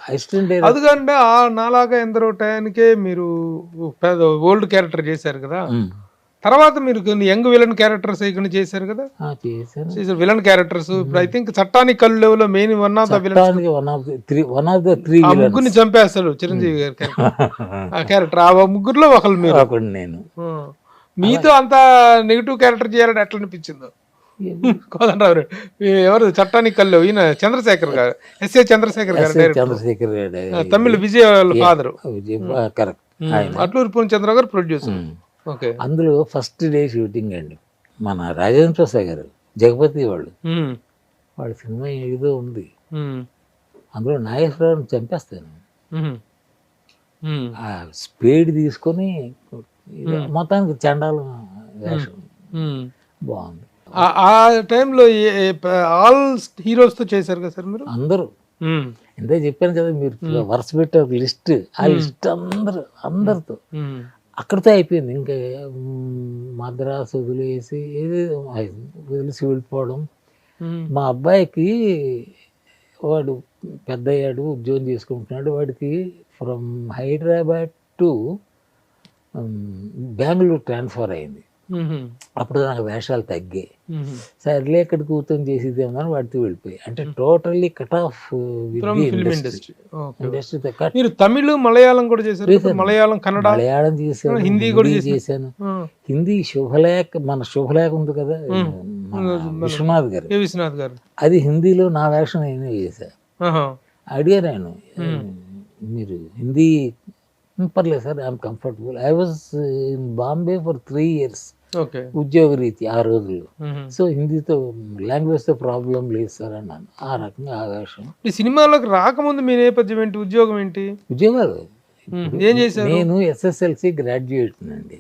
అసిస్టెంట్ అదికంటే ఆ నాలాగా ఎందరో టయానికే మీరు ఓల్డ్ క్యారెక్టర్ చేశారు కదా, తర్వాత మీరు కొన్ని యంగ్ విలన్ క్యారెక్టర్స్ ఇక్కడ చేశారు కదా. చేశారు విలన్ క్యారెక్టర్స్. ఇప్పుడు ఐ థింక్ చట్టానికి కళ్ళు లెవెల్లో మెయిన్ వన్ ఆఫ్ ద ముగ్గురిని చంపేస్తాడు చిరంజీవి గారి ఆ క్యారెక్టర్. ఆ ముగ్గురులో ఒకళ్ళు మీరు. నేను మీతో అంత నెగిటివ్ క్యారెక్టర్ చేయాలని ఎట్లా అనిపించిందో? కోదండరావు ఎవరు చట్టానికి కళ్ళు, ఈయన చంద్రశేఖర్ గారు, ఎస్ఏ చంద్రశేఖర్ గారు, తమిళ విజయ్ ఫాదర్, అట్లూరి పూర్ణచంద్ర గారు ప్రొడ్యూసర్. అందులో ఫస్ట్ డే షూటింగ్ అండి, మన రాజేంద్ర ప్రసాద్ గారు జగపతి వాళ్ళ సినిమా ఏదో ఉంది, అందులో నాగేశ్వరరావుని చంపేస్తాను. ఆ స్పేడ్ తీసుకొని మొత్తానికి చండాలం వేషం బాగుంది. ఆ టైంలో ఆల్ హీరోస్ తో చేశారు కదా సార్ మీరు? అందరూ ఇంతే చెప్పాను కదా, మీరు వరుస పెట్టి ఒక లిస్ట్, ఆ లిస్ట్ అందరితో అక్కడితో అయిపోయింది. ఇంకా మద్రాసు వదిలేసి వదిలేసి వెళ్ళిపోవడం. మా అబ్బాయికి వాడు పెద్ద అయ్యాడు, ఉద్యోగం చేసుకుంటున్నాడు. వాడికి from Hyderabad to Bengaluru transfer అయింది. అప్పుడు నాకు వేషాలు తగ్గాయి. సర్లే ఇక్కడ కూర్చొని చేసేది ఏమన్నా వాడితో వెళ్ళిపోయి, అంటే టోటల్లీ కట్ ఆఫ్ ఇండస్ట్రీ. మీరు తమిళ్, మలయాళం కూడా చేశారు? మలయాళం, కన్నడ, మలయాళం చేశాను, హిందీ కూడా చేశాను. హిందీ శుభలేఖ, మన శుభలేఖ ఉంది కదా విశ్వనాథ్ గారు, అది హిందీలో నా వేషం నేనే చేశా. అడిగాను నేను, మీరు హిందీ? పర్లేదు sir, I'm comfortable. I was in Bombay for 3 years ఉద్యోగ రీతి ఆ రోజుల్లో. సో హిందీతో లాంగ్వేజ్తో ప్రాబ్లం లేదు సార్ అన్నాను. ఆ రకంగా ఆ వేషం. ఈ సినిమాలోకి రాకముందు మీ నేపథ్యం ఏంటి, ఉద్యోగం ఏంటి? ఉద్యోగాలు ఏం చేశారు? నేను SSLC గ్రాడ్యుయేట్ అండి.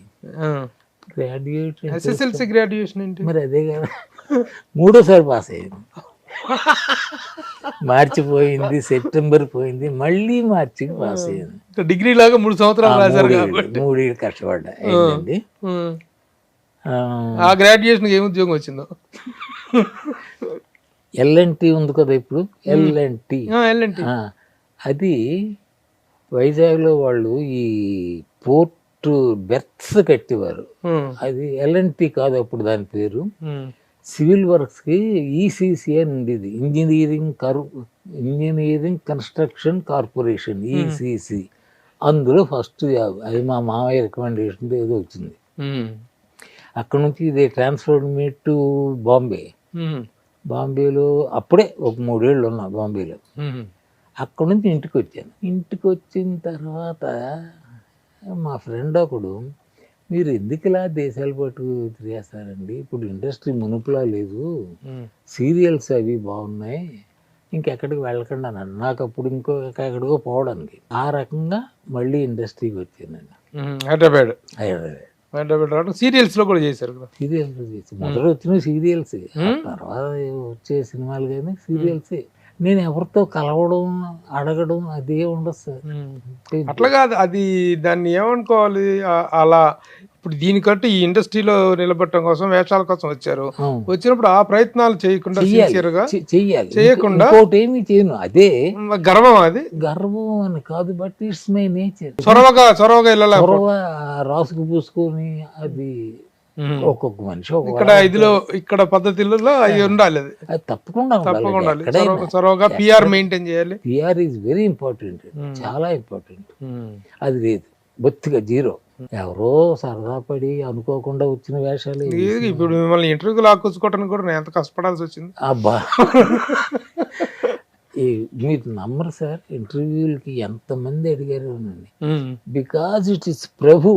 SSLC గ్రాడ్యుయేషన్ ఏంటి మరి? అదే కదా, 3వ సారి పాస్ అయ్యాను. మార్చి పోయింది, సెప్టెంబర్ పోయింది, మళ్ళీ మార్చికి పాస్ అయ్యాను. డిగ్రీ లాగా 3 సంవత్సరాలు రాశారు కాబట్టి 3 ఏళ్ళు కష్టపడ్డా. అయిందండి. ఆ గ్రాడ్యుయేషన్ ఏం ఉద్యోగం వచ్చిందో? L&T ఉంది కదా ఇప్పుడు, L&T. అది వైజాగ్లో వాళ్ళు ఈ పోర్ట్ బెర్త్స్ కట్టేవారు. అది L&T కాదు అప్పుడు దాని పేరు. సివిల్ వర్క్స్కి ECC అని ఉండేది, ఇంజనీరింగ్ కన్స్ట్రక్షన్ కార్పొరేషన్, ECC. అందులో ఫస్ట్ జాబ్. అది మా మామయ్య రికమెండేషన్ ఏదో వచ్చింది. అక్కడ నుంచి ఇదే ట్రాన్స్ఫర్ మీ టు బాంబే. బాంబేలో అప్పుడే ఒక 3 ఏళ్ళు ఉన్నా బాంబేలో. అక్కడ నుంచి ఇంటికి వచ్చాను. ఇంటికి వచ్చిన తర్వాత మా ఫ్రెండ్ ఒకడు, మీరు ఎందుకు ఇలా దేశాలు పట్టు తిరిగేస్తారండి, ఇప్పుడు ఇండస్ట్రీ మునుపులా లేదు, సీరియల్స్ అవి బాగున్నాయి, ఇంకెక్కడికి వెళ్ళకండి అన్నాడు. నాకు అప్పుడు ఎక్కడికో పోవడానికి. ఆ రకంగా మళ్ళీ ఇండస్ట్రీకి వచ్చానండి. హైదరాబాద్ సీరియల్స్ లో కూడా చేశారు కదా? సీరియల్స్ చేసి మొదట వచ్చిన సీరియల్స్, తర్వాత వచ్చే సినిమాలు కానీ సీరియల్సే. నేను ఎవరితో కలవడం, అడగడం అదే ఉండదు సార్. అట్లా కాదు, అది దాన్ని ఏమనుకోవాలి, అలా ఇప్పుడు దీనికంటూ ఈ ఇండస్ట్రీలో నిలబడటం కోసం, వేషాల కోసం వచ్చారు. వచ్చినప్పుడు ఆ ప్రయత్నాలు చేయకుండా చేయకుండా ఏమి చేయను. అదే గర్వం, అది గర్వం అని కాదు, బట్ ఇట్స్ మై నేచర్. చొరవగా వెళ్ళాలి, రాసుకు పూసుకొని, అది ఒక్కొక్క మనిషి ఇక్కడ పద్ధతుల్లో అవి ఉండాలి. అది తప్పకుండా చొరవగా PR మెయింటైన్ చేయాలి. PR ఈజ్ వెరీ ఇంపార్టెంట్, చాలా ఇంపార్టెంట్. అది లేదు, బొత్తిగా జీరో. ఎవరో సరదా పడి అనుకోకుండా వచ్చిన వేషాలు. ఇప్పుడు మిమ్మల్ని ఇంటర్వ్యూకి లాక్కొచ్చుకోవడానికి కూడా నేను ఎంత కష్టపడాల్సి వచ్చింది. అబ్బా, మీరు నమ్మరు సార్, ఇంటర్వ్యూలకి ఎంతమంది అడిగారు అనండి. బికాజ్ ఇట్ ఇస్ ప్రభు.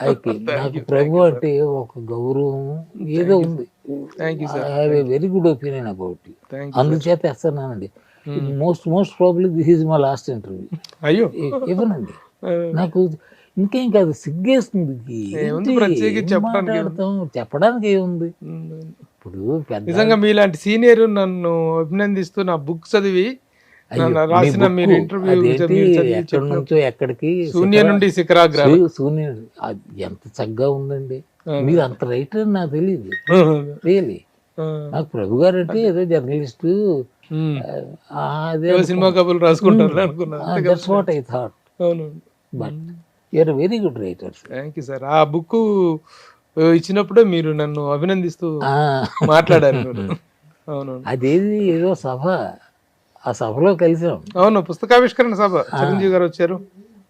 అయితే నాకు ప్రభు అంటే ఒక గౌరవం ఏదో ఉంది. Very good opinion about you. అందుచేత వేస్తున్నానండి. Most probably this is my last interview. అయ్యో ఇవ్వనండి, నాకు ఇంకేం కాదు, సిగ్గేస్తుంది. చెప్పడానికి ఏముంది? ఇప్పుడు నిజంగా మీలాంటి సీనియర్ నన్ను అభినందిస్తూ నా బుక్ చదివి రాసిన మీరు ఇంటర్వ్యూ ఎక్కడి నుంచో ఎక్కడికి, శూన్య నుండి శిఖరాగ్రహం, శూన్య ఎంత చక్కగా ఉందండి. మీరు అంత రైటర్ అని నాకు తెలియదు రియలీ. నాకు ప్రభు గారు అంటే ఏదో జర్నలిస్టు, సినిమా కబుర్లు రాసుకుంటారు అనుకున్నా. That's what I thought. But you're very good writer. Thank you sir. ఆ బుక్ ఇచ్చినప్పుడే మీరు నన్ను అభినందిస్తూ మాట్లాడారు. అవును, అదేది ఏదో సభ, ఆ సభలో కలిసాం. అవును, పుస్తకావిష్కరణ సభ, చిరంజీవి గారు వచ్చారు.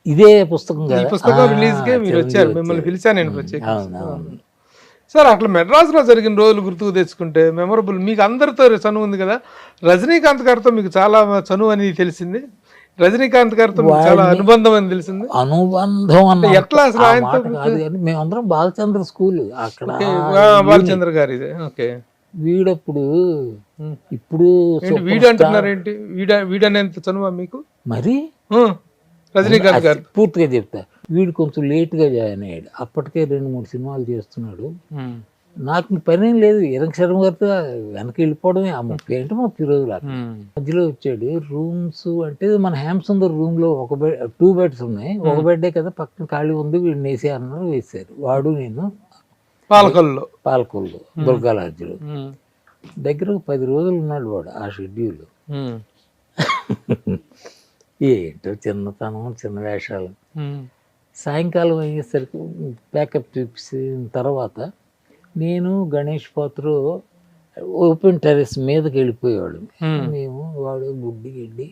ఇదే పుస్తకం, ఈ పుస్తకం రిలీజ్ కే మీరు వచ్చారు, మిమ్మల్ని పిలిచాను నేను ప్రత్యేకంగా. సార్ అట్లా మెడ్రాస్లో జరిగిన రోజులు గుర్తుకు తెచ్చుకుంటే మెమొరబుల్. మీకు అందరితో చనువు ఉంది కదా, రజనీకాంత్ గారితో మీకు చాలా చనువు అనేది తెలిసింది. రజనీకాంత్ గారితో చాలా అనుబంధం అని తెలిసింది. అనుబంధం అంటే ఎట్లా అసలు ఆయనతో? మేమందరం బాలచంద్ర స్కూల్ అక్కడ, బాలచంద్ర గారి. ఓకే, వీడప్పుడు ఇప్పుడు వీడు అంటున్నారేంటి? వీడనేంత చనువా మీకు? మరి రజనీకాంత్ గారు. పూర్తిగా చెప్తా, వీడు కొంచెం లేట్గా జాయిన్ అయ్యాడు, అప్పటికే 2-3 సినిమాలు చేస్తున్నాడు. నాకు పనేం లేదు, ఇరంగ శర్మ గారితో వెనక వెళ్ళిపోవడమే. ఆ 30 రోజులు మధ్యలో వచ్చాడు. రూమ్స్ అంటే మన హేమసుందర్ రూమ్ లో 2 బెడ్స్ ఉన్నాయి, ఒక బెడ్డే కదా, పక్కన ఖాళీ ఉంది, వీడిని వేసే అన్నారు, వేసారు. వాడు నేను పాలకొల్లు దుర్గా లాడ్జిలో దగ్గర 10 రోజులు ఉన్నాడు వాడు ఆ షెడ్యూల్. ఏంటో చిన్నతనం, చిన్న వేషాలు. సాయంకాలం అయ్యేసరికి ప్యాకప్ చూసిన తర్వాత నేను గణేష్ పాత్ర ఓపెన్ టెరెస్ మీదకి వెళ్ళిపోయేవాడు. మేము వాడు గుడ్డి గిడ్డి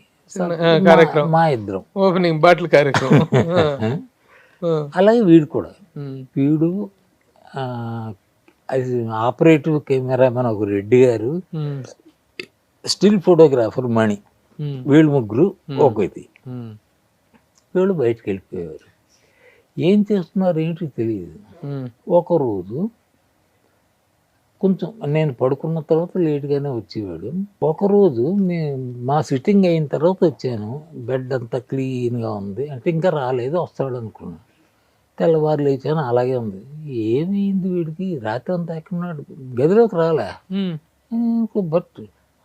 మా ఇద్దరం ఓపెనింగ్ బాటిల్ కార్యక్రమం. అలాగే వీడు కూడా, వీడు ఆపరేటివ్ కెమెరామెన్ ఒక రెడ్డి గారు, స్టిల్ ఫోటోగ్రాఫర్ మణి, వీళ్ళు ముగ్గురు ఒక ఇది. వీళ్ళు బయటకు వెళ్ళిపోయేవారు. ఏం చేస్తున్నారు ఏంటి తెలియదు. ఒకరోజు కొంచెం నేను పడుకున్న తర్వాత లేట్గానే వచ్చేవాడు. ఒకరోజు మా సిట్టింగ్ అయిన తర్వాత వచ్చాను, బెడ్ అంతా క్లీన్గా ఉంది, అంటే ఇంకా రాలేదు, వస్తాడు అనుకున్నాను. తెల్లవారు లేచాను, అలాగే ఉంది. ఏమైంది వీడికి, రాత్రి అంతా ఎక్కడున్నాడు, గదిలోకి రాలే. బట్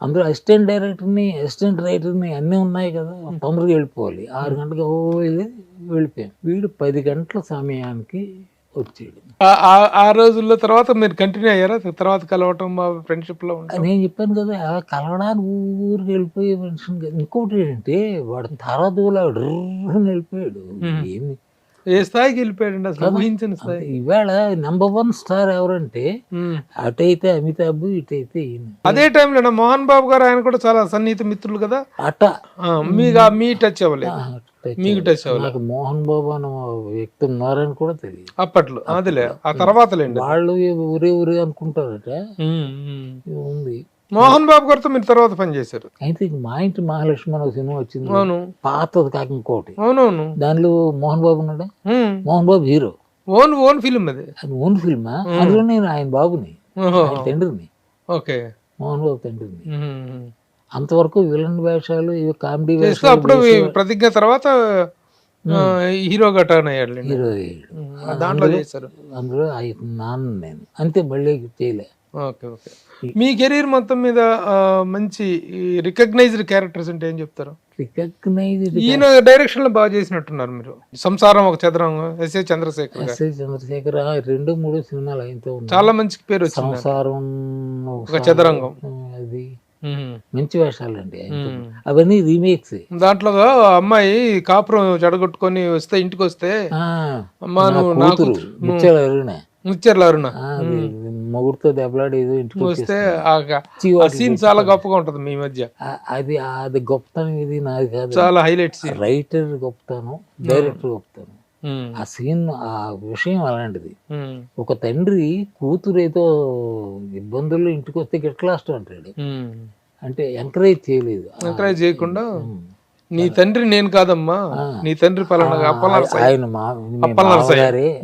అందులో అసిస్టెంట్ రైటర్ని అన్నీ ఉన్నాయి కదా, తొందరగా వెళ్ళిపోవాలి. 6 గంటలకు వెళ్ళిపోయాం. వీడు 10 గంటల సమయానికి వచ్చాడు. ఆ రోజుల్లో తర్వాత మీరు కంటిన్యూ అయ్యారా తర్వాత కలవటం, మా ఫ్రెండ్షిప్ లో? నేను చెప్పాను కదా, కలవడానికి ఊరికి వెళ్ళిపోయే మనిషిని కదా. ఇంకోటి ఏంటంటే వాడు తరదూలాడు వెళ్ళిపోయాడు. ఏమి ఏ స్థాయికి వెళ్ళిపోయాడు అసలు ఊహించిన స్థాయి. ఇవాళ నెంబర్ 1 స్టార్ ఎవరంటే అటైతే అమితాబ్, ఇటైతే ఈయన. అదే టైంలో మోహన్ బాబు గారు, ఆయన కూడా చాలా సన్నిహిత మిత్రులు కదా. అట మీ టచ్ అవ్వలేదు, మీకు టచ్ అవ్వలేదు. నాకు మోహన్ బాబు అన్న వ్యక్తి ఉన్నారని కూడా తెలియదు అప్పట్లో. అదిలే ఆ తర్వాత వాళ్ళు ఊరే అనుకుంటారట. ఉంది. మోహన్ బాబు గారితో మీరు తర్వాత పని చేశారు. అయితే మా ఇంటి మహాలక్ష్మి అనే సినిమా వచ్చింది, పాతది కాక ఇంకోటి. అవునవును. దానిలో మోహన్ బాబు ఉన్నాడా? Mohan Babu hero. Own film అది ఓన్ ఫిల్మా? అందులో నేను ఆయన బాబుని, తండ్రిని. ఓకే, మోహన్ బాబు తండ్రిని. అంతవరకు విలన్ వేషాలు, ఇవి కామెడీ వేషాలు. అప్పుడు ప్రతిజ్ఞ తర్వాత హీరోగా టర్న్ అయ్యాడు. హీరో దాంట్లో చేశారు. అందులో నాన్న నేను అంతే, మళ్ళీ చేయలే. Okay okay. మీ కెరీర్ మొత్తం మీద మంచి రికగ్నైజ్డ్ క్యారెక్టర్స్ అంటే ఏం చెప్తారు? రికగ్నైజ్డ్ ఈయన డైరెక్షన్ లో బాగా చేసినట్టున్నారు మీరు. సంసారం ఒక చదరంగం, ఎస్ఏ చంద్రశేఖర్ 2-3 సినిమాలు అయితే చాలా మంచి పేరు వచ్చింది. సంసారం ఒక చదరంగం, అది మంచి వేషాలండి. అవన్నీ రీమేక్స్. దాంట్లో అమ్మాయి కాపురం చెడగొట్టుకొని వస్తే, ఇంటికి వస్తే అమ్మా నువ్వు నాకు ముచ్చెర్ల అరుణ మొగుడుతో దెబ్బలాడి ఇంటికి వస్తే ఆ సీన్ చాలా గొప్పగా ఉంటది మీ మధ్య. అది గొప్పతనం, ఇది నాది కాదు, చాలా హైలైట్. రైటర్ గొప్పతనం, డైరెక్టర్ గొప్పతనం. ఆ సీన్, ఆ విషయం అలాంటిది. ఒక తండ్రి కూతురు ఏదో ఇబ్బందుల్లో ఇంటికి వస్తే గిట్లాస్ట్ అంటాడు, అంటే ఎంకరేజ్ చేయలేదు. ఎంకరేజ్ చేయకుండా నీ తండ్రి నేను కాదమ్మా, నీ తండ్రి పలానా అప్పలనరసాయి,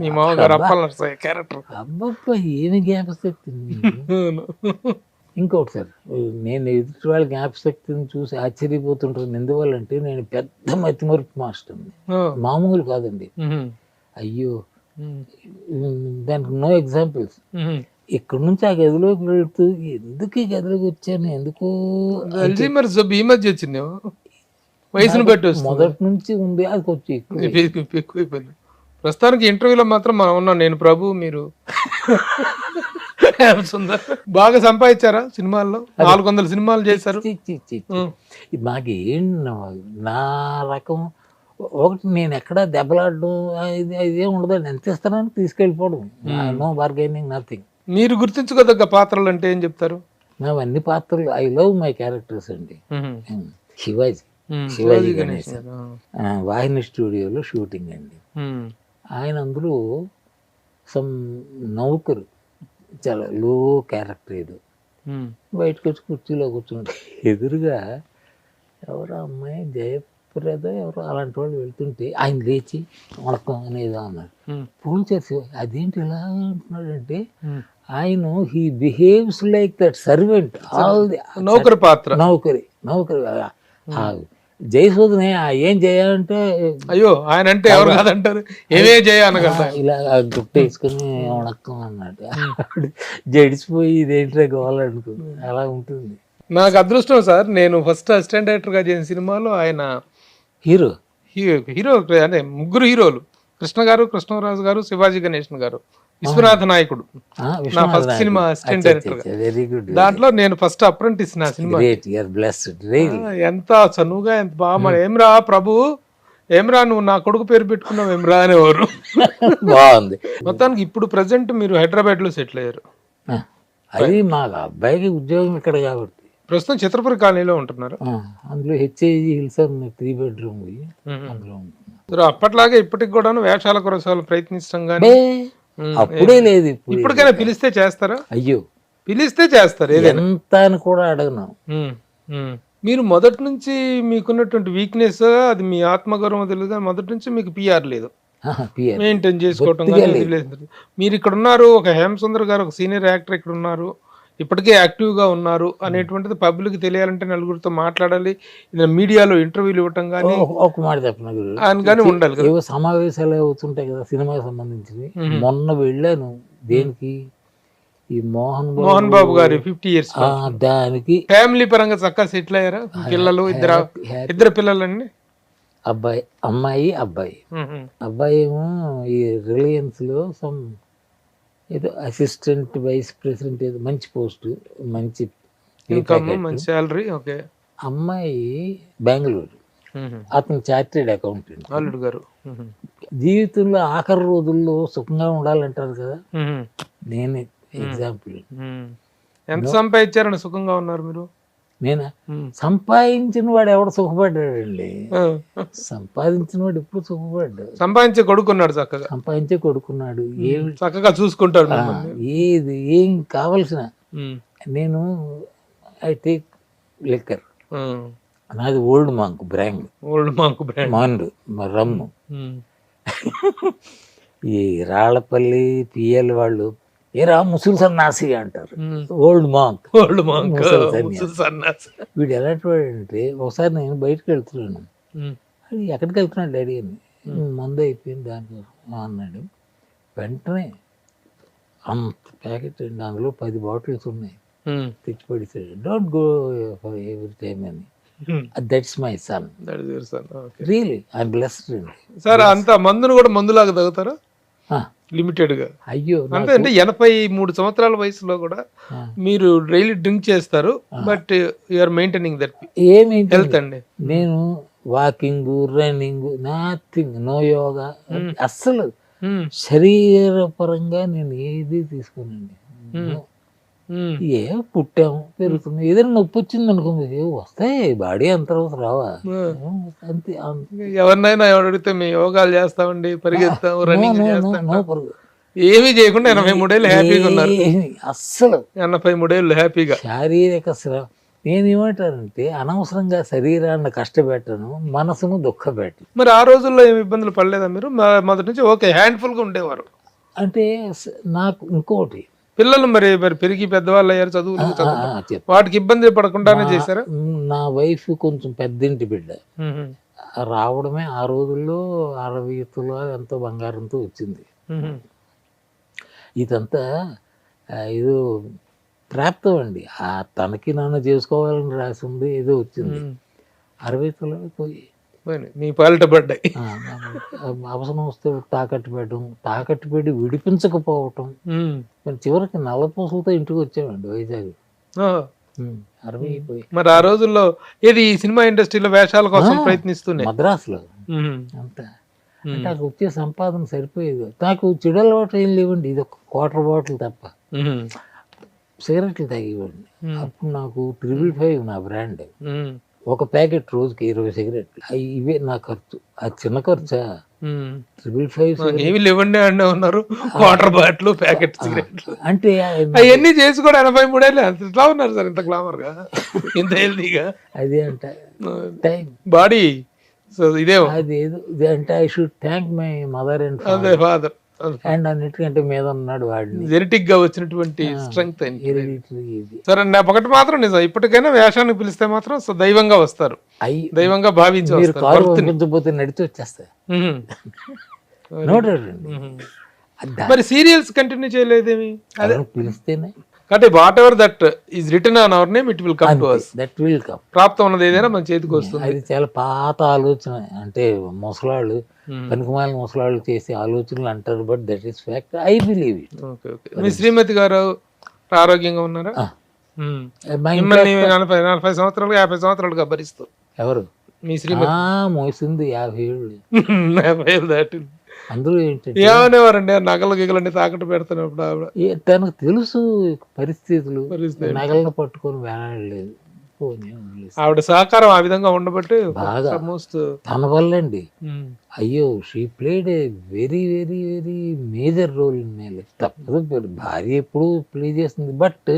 మీ మామగారు అప్పలనరసాయి క్యారెక్టర్. అబ్బబ్బా ఏమి జ్ఞాపశక్తి. ఇంకోటి సార్, నేను ఎదుటి వాళ్ళ జ్ఞాపశక్తిని చూసి ఆశ్చర్యపోతుంటాను. ఎందువల్లంటే నేను పెద్ద మతిమరుపు మాస్టర్ని, మామూలు కాదండి. అయ్యో, దానికి నో ఎగ్జాంపుల్స్. ఇక్కడ నుంచి ఆ గదిలోకి వెళ్తూ ఎందుకు ఈ గదిలోకి వచ్చాను, ఎందుకు ఈ మధ్య వచ్చింది, వయసును బట్టి మొదటి నుంచి ఉంది, అది కొంచెం ఎక్కువైపోయింది. ప్రస్తుతానికి ఇంటర్వ్యూలో మాత్రం మనం ఉన్నాం, నేను ప్రభు, మీరు బాగా సంపాదించారా సినిమాల్లో? 400 సినిమాలు చేశారు. మాకేం నా రకం ఒకటి, నేను ఎక్కడ దెబ్బలాడడం ఇదేం ఉండదు, ఎంత ఇస్తానని తీసుకెళ్ళిపోవడం, నో బార్గెనింగ్, నథింగ్. మీరు గుర్తించుకోదగ్గ పాత్రలు అంటే ఏం చెప్తారు? మేము అన్ని పాత్రలు, ఐ లవ్ మై క్యారెక్టర్స్ అండి. శివాజీ గణేష్ వాహిని స్టూడియోలో షూటింగ్ అండి. ఆయన అందులో సమ్ నౌకరు, చాలా లో క్యారెక్టర్ ఏదో, బయటకు వచ్చి కుర్చీలో కూర్చుంటే ఎదురుగా ఎవరో అమ్మాయి జయప్రద ఎవరో అలాంటి వాళ్ళు వెళ్తుంటే ఆయన లేచి వణకం అనేదో అన్నాడు. ఫోన్ చేసి అదేంటి ఇలా అంటున్నాడంటే, ఆయన he behaves like that servant, all the నౌకరి పాత్ర, నౌకరి జయసూదనే ఏం చేయాలంటే అయ్యో ఆయన అంటే ఎవరు కాదంటారు, ఏమే చేయనగలరా ఇలా గుట్ట వేసుకుని వణక్కం అన్నట్టు జడిసిపోయి ఇదేంటే గోవాలనుకుంది, అలా ఉంటుంది. నాకు అదృష్టం సార్, నేను ఫస్ట్ అసిస్టెంట్ డైరెక్టర్గా చేసిన సినిమాలో ఆయన హీరో హీరో అంటే ముగ్గురు హీరోలు, కృష్ణ గారు, కృష్ణరాజు గారు, శివాజీ గణేశన్ గారు, విశ్వనాథ నాయకుడు నా first cinema assistant director. Very good. దాంట్లో నేను ఫస్ట్ అప్రెంటిస్ నా సినిమా. ఎంత చనువుగా ఎంత బాగా, ఏమ్రా ప్రభు ఏమ్రా నువ్వు నా కొడుకు పేరు పెట్టుకున్నావు ఏమ్రా అనేవారు. బాగుంది. మొత్తానికి ఇప్పుడు ప్రజెంట్ మీరు హైదరాబాద్ లో సెటిల్ అయ్యారు. అది మా అబ్బాయికి ఉద్యోగం ఇక్కడ కాబట్టి ప్రస్తుతం చిత్రపురి కాలనీలో ఉంటున్నారు. అందులో హెచ్ఐజి హిల్స్ 3 bedroom అందులో ఉంటున్నారు. అప్పట్లాగే ఇప్పటికి కూడా వేషాల కొరసాలు ప్రయత్నించడం కానీ అప్పుడే లేదు. ఇప్పటికైనా పిలిస్తే చేస్తారా? అయ్యో పిలిస్తే చేస్తారు, ఎంత అని కూడా అడగను. మీరు మొదటి నుంచి మీకున్నటువంటి వీక్నెస్ అది మీ ఆత్మగౌరవం తెలియదు కానీ మొదటి నుంచి మీకు పిఆర్ లేదు, మెయింటైన్ చేసుకోవటం కానీ లేదు. మీరు ఇక్కడ ఉన్నారు, ఒక హేమసుందర్ గారు ఒక సీనియర్ యాక్టర్ ఇక్కడ ఉన్నారు, ఇప్పటికే యాక్టివ్ గా ఉన్నారు అనేటువంటిది పబ్లిక్ తెలియాలంటే నలుగురితో మాట్లాడాలి, మీడియాలో ఇంటర్వ్యూలు ఇవ్వటం కానీ ఒక మాట చెప్పిన కానీ ఉండాలి. ఏవో సమావేశాలు అవుతుంటాయి కదా సినిమాకి సంబంధించినవి. మొన్న వెళ్ళాను దేనికి, ఈ మోహన్ బాబు గారి 50 years దానికి. ఫ్యామిలీ పరంగా చక్కగా సెటిల్ అయ్యారా? పిల్లలు ఇద్దరు పిల్లలండి, అబ్బాయి అమ్మాయి. అబ్బాయి ఏమో ఈ రిలయన్స్ లో సమ్ ఏదో అసిస్టెంట్ వైస్ ప్రెసిడెంట్, ఏదో మంచి పోస్ట్, మంచి మంచి శాలరీ. ఓకే. అమ్మాయి బెంగళూరు, అతను చార్టెడ్ అకౌంటెంట్. అల్లుడు గారు జీవితంలో ఆఖరి రోజుల్లో సుఖంగా ఉండాలంటారు కదా, నేనే ఎగ్జాంపుల్. ఎంత సంపాదించారని సుఖంగా ఉన్నారు మీరు? నేనా? సంపాదించిన వాడు ఎవడు సుఖపడ్డాడండి? సంపాదించిన వాడు ఎప్పుడు సుఖపడ్డాడు? సంపాదించే కొడుకున్నాడు, చక్కగా సంపాదించే కొడుకున్నాడు, ఏమి చక్కగా చూసుకుంటాడు. ఏది ఏం కావలసిన. నేను ఐ టేక్ లిక్కర్, నాది ఓల్డ్ మాంక్ బ్రాండ్, మాండు రమ్ము. ఈ రాళ్లపల్లి పిఎల్ వాళ్ళు ఏరా ముసులు సన్నాసి అంటారు, ఓల్డ్ మాంక్. వీడు ఎలాంటి వాడు అంటే, ఒకసారి నేను బయటకు వెళ్తున్నాను, అది ఎక్కడికి వెళ్తున్నాడు డాడీ అని, మందు అయిపోయింది దానికోసం అన్నాడు. వెంటనే అంత ప్యాకెట్ అండి, అందులో 10 bottles ఉన్నాయి, తెచ్చి పడిస్తాడు. Don't go for every time అని. That's my son, really I'm blessed అండి. సార్ అంత మందును కూడా మందులాగా తాగుతారా? లిమిటెడ్ గా. అయ్యో అంటే 83 సంవత్సరాల వయసులో కూడా మీరు డైలీ డ్రింక్ చేస్తారు, but you're maintaining that health అండి. నేను walking, running, nothing, no yoga, అస్సలు శరీరపరంగా నేను ఏది తీసుకోనండి. ఏ పుట్టాము పెరుగుతుంది, ఏదైనా నొప్పి వచ్చింది అనుకుంది, వస్తాయి, బాడీ అంత రావా అంతే. ఎవరినైనా ఎవరు అడిగితే మేము యోగాలు చేస్తామండి, పరిగెత్తాము, రన్నింగ్ చేస్తాం, ఏమీ చేయకుండా 83 ఏళ్ళు హ్యాపీగా ఉన్నారు. అస్సలు 83 ఏళ్ళు హ్యాపీగా. శారీరక శ్రమ. నేనేమంటానంటే అనవసరంగా శరీరాన్ని కష్టపెట్టను, మనసును దుఃఖపెట్టను. మరి ఆ రోజుల్లో ఏమి ఇబ్బందులు పడలేదా మీరు? మొదటి నుంచి ఓకే హ్యాండ్ఫుల్ గా ఉండేవారు అంటే. నాకు ఇంకోటి, పిల్లలు మరి పెరిగి పెద్దవాళ్ళు అయ్యారు, చదువులు, వాటికి ఇబ్బంది పడకుండానే చేశారా? నా వైఫ్ కొంచెం పెద్దింటి బిడ్డ, రావడమే ఆ రోజుల్లో 60 తులాలు ఎంతో బంగారంతో వచ్చింది. ఇదంతా ఏదో ప్రాప్తం అండి, తనకి నాన్న చేసుకోవాలని రాసి ఉంది, ఏదో వచ్చింది. 60 తులాలు పోయి నీ పాలిట పడ్డాయి. అవసరం వస్తే తాకట్టు పెట్టడం, తాకట్టు పెట్టి విడిపించకపోవటం, చివరికి నల్లపూసలతో ఇంటికి వచ్చామండి వైజాగ్. 60 అయిపోయి. మరి ఆ రోజుల్లో ఏది సినిమా ఇండస్ట్రీలో వేషాల కోసం ప్రయత్నిస్తున్నాయి మద్రాసులో అంతా. అంటే నాకు వచ్చే సంపాదన సరిపోయేది. నాకు చెడు అలవాటు ఏం లేవండి, ఇది ఒక క్వార్టర్ బాటిల్ తప్ప. సిగరెట్లు తాగేవాడిని. అప్పుడు నాకు 555 నా బ్రాండ్. ఒక ప్యాకెట్ రోజుకి 20 సిగరెట్లు. ఇవే నా ఖర్చు. అది చిన్న ఖర్చా? 555 ఏమి లేవండి అంటే ఉన్నారు, వాటర్ బాటిల్, ప్యాకెట్ సిగరెట్లు అంటే అవన్నీ చేసి కూడా 83 ఏళ్ళు ఎట్లా ఉన్నారు సార్ ఇంత గ్లామర్ గా, ఇంత హెల్తీగా? అదే అంట టైం, బాడీ. సో ఇదే అదేదో అంటే I should thank my mother and father. And అన్నిటికంటే మీద ఉన్నాడు వాడిని. జెనెటిక్ గా వచ్చినటువంటి స్ట్రెంగ్త్ Hereditary ఇది. సరే ఒకటి మాత్రం నిజం, ఇప్పటికైనా వేషానికి పిలిస్తే మాత్రం దైవంగా వస్తారు, దైవంగా భావించి మీరు వస్తారు. కారు పంపించకపోతే నడిచి వచ్చేస్తాయి. మ్మ్. నో డౌట్ అండి. మరి సీరియల్స్ కంటిన్యూ చేయలేదేమి? అదే పిలిస్తేనే అంటే what ever that is return on hour name it will come to us. That will come. ప్రాప్తం ఉన్నది ఏదైనా మన చేతికి వస్తుంది. అది చాలా పాత ఆలోచన. అంటే ముసలాళ్ళు పనికిమాలిన ముసలాళ్ళు చేసే ఆలోచనలు అంటారు, but that is fact. I believe it. Okay okay. మీ శ్రీమతి గారు ఆరోగ్యంగా ఉన్నారా? మా మిమ్మల్ని 40 సంవత్సరాలు 50 సంవత్సరాలుగా భరిస్తూ ఎవరు మీ శ్రీమతి మోసింది 50 ఏళ్ళు. 50 ఏళ్ళు దాటింది. అందులో ఏంటంటే ఏమనేవారండి నగలు గిగలన్నీ తాకట్టు పెడుతున్నప్పుడు ఆవిడ? తనకు తెలుసు పరిస్థితులు, నగలను పట్టుకొని వేలాడలేదు. ఆవిడ సహకారం ఆ విధంగా ఉండబట్టి బాగా తన వల్ల అండి. అయ్యో, she played a very very very major role in my life. తప్పదు, భార్య ఎప్పుడు ప్లే చేస్తుంది, but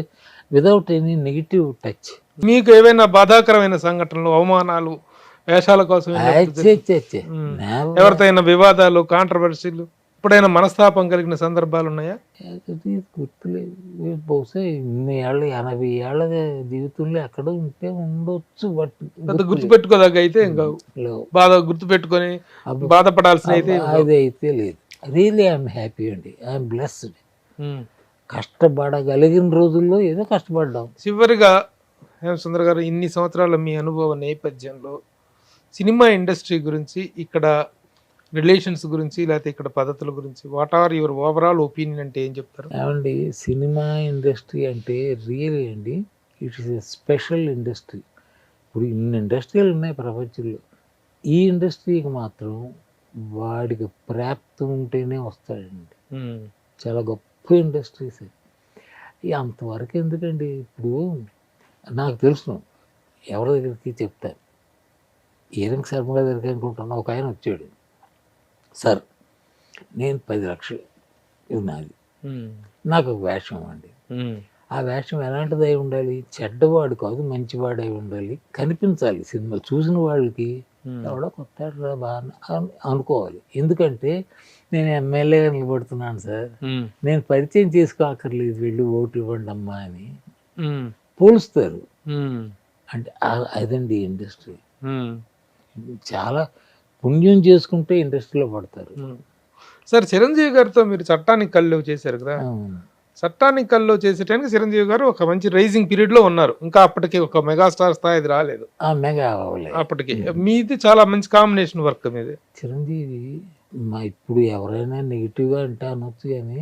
without any negative touch. మీకు ఏవైనా బాధాకరమైన సంఘటనలు, అవమానాలు వేషాల కోసం ఎవరితో అయినా వివాదాలు, కాంట్రవర్సీలు, ఎప్పుడైనా మనస్తాపం కలిగిన సందర్భాలు ఉన్నాయా? గుర్తులేదు. బహుశా 80 ఏళ్ళ జీవితంలో ఎక్కడ ఉంటే ఉండొచ్చు, బట్ గుర్తుపెట్టుకోదాక అయితే ఇంకా బాధ గుర్తుపెట్టుకొని బాధపడాల్సిన అయితే అది అయితే లేదు. రియల్లీ ఐఎమ్ హ్యాపీ అండి. I'm blessed. కష్టపడగలిగిన రోజుల్లో ఏదో కష్టపడ్డాం. చివరిగా హేమసుందర్ గారు, ఇన్ని సంవత్సరాల మీ అనుభవ నేపథ్యంలో సినిమా ఇండస్ట్రీ గురించి, ఇక్కడ రిలేషన్స్ గురించి, లేకపోతే ఇక్కడ పద్ధతుల గురించి, what are your overall opinion అంటే ఏం చెప్తారు? ఏమండి, సినిమా ఇండస్ట్రీ అంటే రియల్లీ అండి it is a special industry. ఇప్పుడు ఇన్ని ఇండస్ట్రీలు ఉన్నాయి ప్రపంచంలో, ఈ ఇండస్ట్రీకి మాత్రం వాడికి ప్రాప్తి ఉంటేనే వస్తాడండి. చాలా గొప్ప ఇండస్ట్రీస్. అంతవరకు ఎందుకండి? ఇప్పుడు నాకు తెలుసు, ఎవరి దగ్గరికి చెప్తాను, ఈరంగ శర్మ గారి దగ్గరికి అనుకుంటున్నా. ఒక ఆయన వచ్చాడు, సార్ నేను 10 లక్షలు ఇది నాది, నాకు ఒక వేషం అండి. ఆ వేషం ఎలాంటిది అయి ఉండాలి? చెడ్డవాడు కాదు, మంచివాడు అయి ఉండాలి, కనిపించాలి. సినిమా చూసిన వాళ్ళకి ఎవడో కొత్త బాగా అనుకోవాలి. ఎందుకంటే నేను ఎమ్మెల్యేగా నిలబడుతున్నాను సార్, నేను పరిచయం చేసుకోక్కర్లేదు, వెళ్ళి ఓటు ఇవ్వండి అమ్మా అని పోలుస్తారు. అంటే అదండి ఇండస్ట్రీ. చాలా పుణ్యం చేసుకుంటే ఇండస్ట్రీలో పడతారు. సార్, చిరంజీవి గారితో మీరు చట్టానికి కళ్ళు చేశారు కదా, చట్టానికి కళ్ళు చేసేటానికి చిరంజీవి గారు ఒక మంచి రైజింగ్ పీరియడ్ లో ఉన్నారు. ఇంకా అప్పటికి ఒక మెగాస్టార్ స్థాయి అది రాలేదు అప్పటికి. మీది చాలా మంచి కాంబినేషన్ వర్క్ మీది. చిరంజీవి ఇప్పుడు ఎవరైనా నెగిటివ్గా అంటే అనొచ్చు, కానీ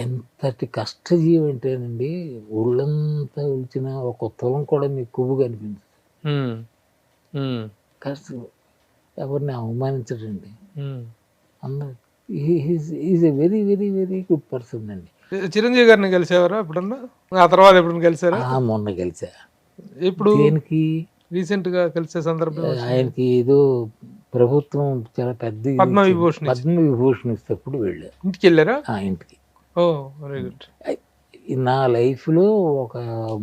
ఎంతటి కష్టజీవి అంటేనండి, ఒళ్ళంతా ఉల్చిన ఒక తులం కూడా మీకు కొవ్వు కనిపించదు. కష్టం, ఎవరిని అవమానించడండి. అందరూ is a very very very good person అండి. చిరంజీవి గారిని కలిసేవారా ఎప్పుడన్నా? ఆ తర్వాత ఎప్పుడన్నా కలిసారా? మొన్న కలిసా. ఇప్పుడు దేనికి? రీసెంట్ గా కలిసే సందర్భం ఆయనకి ఏదో ప్రభుత్వం చాలా పెద్ద పద్మవిభూషణ్ ఇస్తేప్పుడు వెళ్ళా. ఇంటికి వెళ్ళారా? ఇంటికి. ఓ వెరీ గుడ్. నా లైఫ్ లో ఒక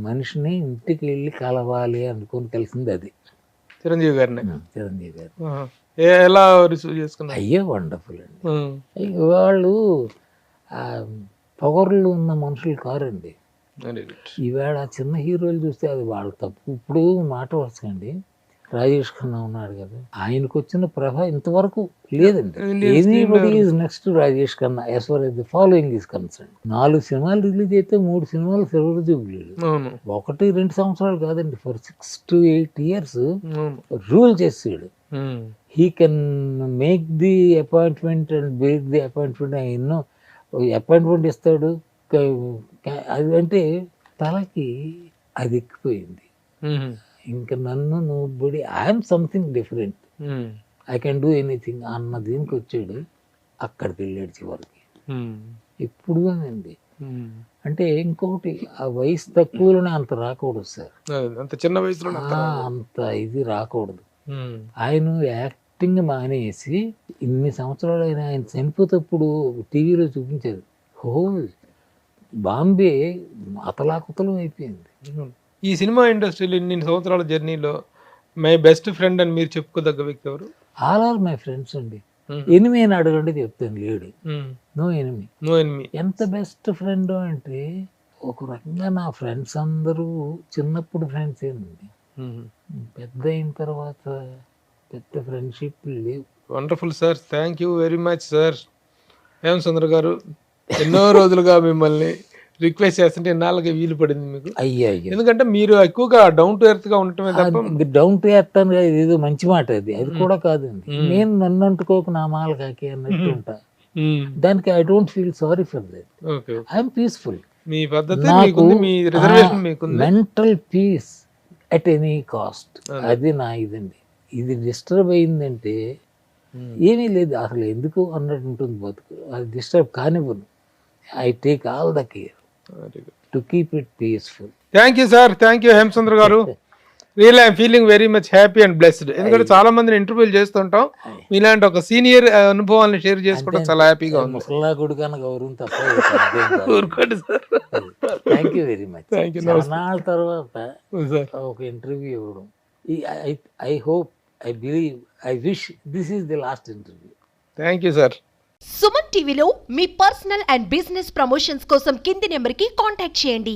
మనిషిని ఇంటికి వెళ్ళి కలవాలి అనుకుని కలిసింది అది చిరంజీవి గారిని. చిరంజీవి గారు ఎలా రిసీవ్ చేసుకున్నారు? అయ్యో వండర్ఫుల్ అండి. వాళ్ళు పొగర్లు ఉన్న మనుషులు కారండి. ఈవేళ చిన్న హీరోలు చూస్తే అది వాళ్ళ తప్పు. ఇప్పుడు మాట వరుసకండి, రాజేష్ ఖన్నా ఉన్నాడు కదా, ఆయనకు వచ్చిన ప్రభ ఇంతవరకు లేదండి. Anybody is next Rajesh Khanna as far as the following is concern. 4 సినిమాలు రిలీజ్ అయితే 3 సినిమాలు సిల్వర్ జూబ్లీలు. 1-2 సంవత్సరాలు కాదండి, ఫర్ 6 to 8 years రూల్ చేసాడు. He can make the appointment and break the appointment. ఎన్నో అపాయింట్మెంట్ ఇస్తాడు. అది అంటే తలకి అది ఎక్కిపోయింది. ఇంకా నన్ను nobody, I'm something different, I can do anything అన్న దీనికి వచ్చాడు. అక్కడికి వెళ్ళాడు చివరికి. ఇప్పుడు అండి అంటే ఇంకొకటి, ఆ వయసు తక్కువలోనే అంత రాకూడదు సార్, అంత చిన్న వయసులో అంత ఇది రాకూడదు. ఆయన యాక్టింగ్ మానేసి ఇన్ని సంవత్సరాలు ఆయన చనిపోతప్పుడు టీవీలో చూపించారు. బాంబే అతలాకుతలం అయిపోయింది. ఈ సినిమా ఇండస్ట్రీలో ఇన్ని సంవత్సరాల జర్నీలో మై బెస్ట్ ఫ్రెండ్ అని మీరు చెప్పుకోదగ్గ వ్యక్తి ఎవరు? ఆల్ ఆర్ మై ఫ్రెండ్స్ అండి. ఎనిమి అని అడగండి చెప్తాను, లేడు. No enemy. No enemy. ఎంత బెస్ట్ ఫ్రెండ్ అంటే ఒక రకంగా నా ఫ్రెండ్స్ అందరూ చిన్నప్పుడు ఫ్రెండ్స్ ఏంటండి, పెద్ద అయిన తర్వాత పెద్ద ఫ్రెండ్షిప్ లేవు. Wonderful sir, thank you very much sir. Hemachandra గారు, ఎన్నో రోజులుగా మిమ్మల్ని రిక్వెస్ట్ చేస్తుంటే ఎన్నాళ్ళకి వీలు పడింది మీకు? అయ్యా ఎందుకంటే మీరు ఎక్కువగా డౌన్ టు ఎర్త్ గా ఉండటమే తప్ప. డౌన్ టు ఎర్త్ అని ఏదో మంచి మాట అది కూడా కాదండి. నేను నన్ను అంటుకోక నా మాల కాకి అన్నట్టు ఉంటా. దానికి I don't feel sorry for that. I'm peaceful. మీ పద్ధతి మీకుంది, మీ రిజర్వేషన్ మీకుంది. Mental peace at any cost, అది నా ఇదండి. ఇది డిస్టర్బ్ అయిందంటే ఏమీ లేదు అసలు, ఎందుకు అన్నట్టు ఉంటుంది బతుకు. అది డిస్టర్బ్ కానివ్వను. I take all the care to keep it peaceful. Thank you sir, thank you Hemachandra garu. Real I'm feeling very much happy and blessed. ఎందుకంటే చాలా మందిని ఇంటర్వ్యూలు చేస్తుంటాం, మీలాంటి ఒక సీనియర్ అనుభవాన్ని షేర్ చేసుకోవడం చాలా హ్యాపీగా ఉంది. ముసలా కొడుకన్న గౌరవం తప్ప. ఊరుకోండి sir. Thank you very much. Thank you. చాలా తర్వాత ఒక ఇంటర్వ్యూ ఇవ్వడం, I hope, I believe, I wish this is the last interview. Thank you sir. Suman టీవీలో మీ పర్సనల్ అండ్ బిజినెస్ ప్రమోషన్స్ కోసం కింది నెంబర్కి కాంటాక్ట్ చేయండి.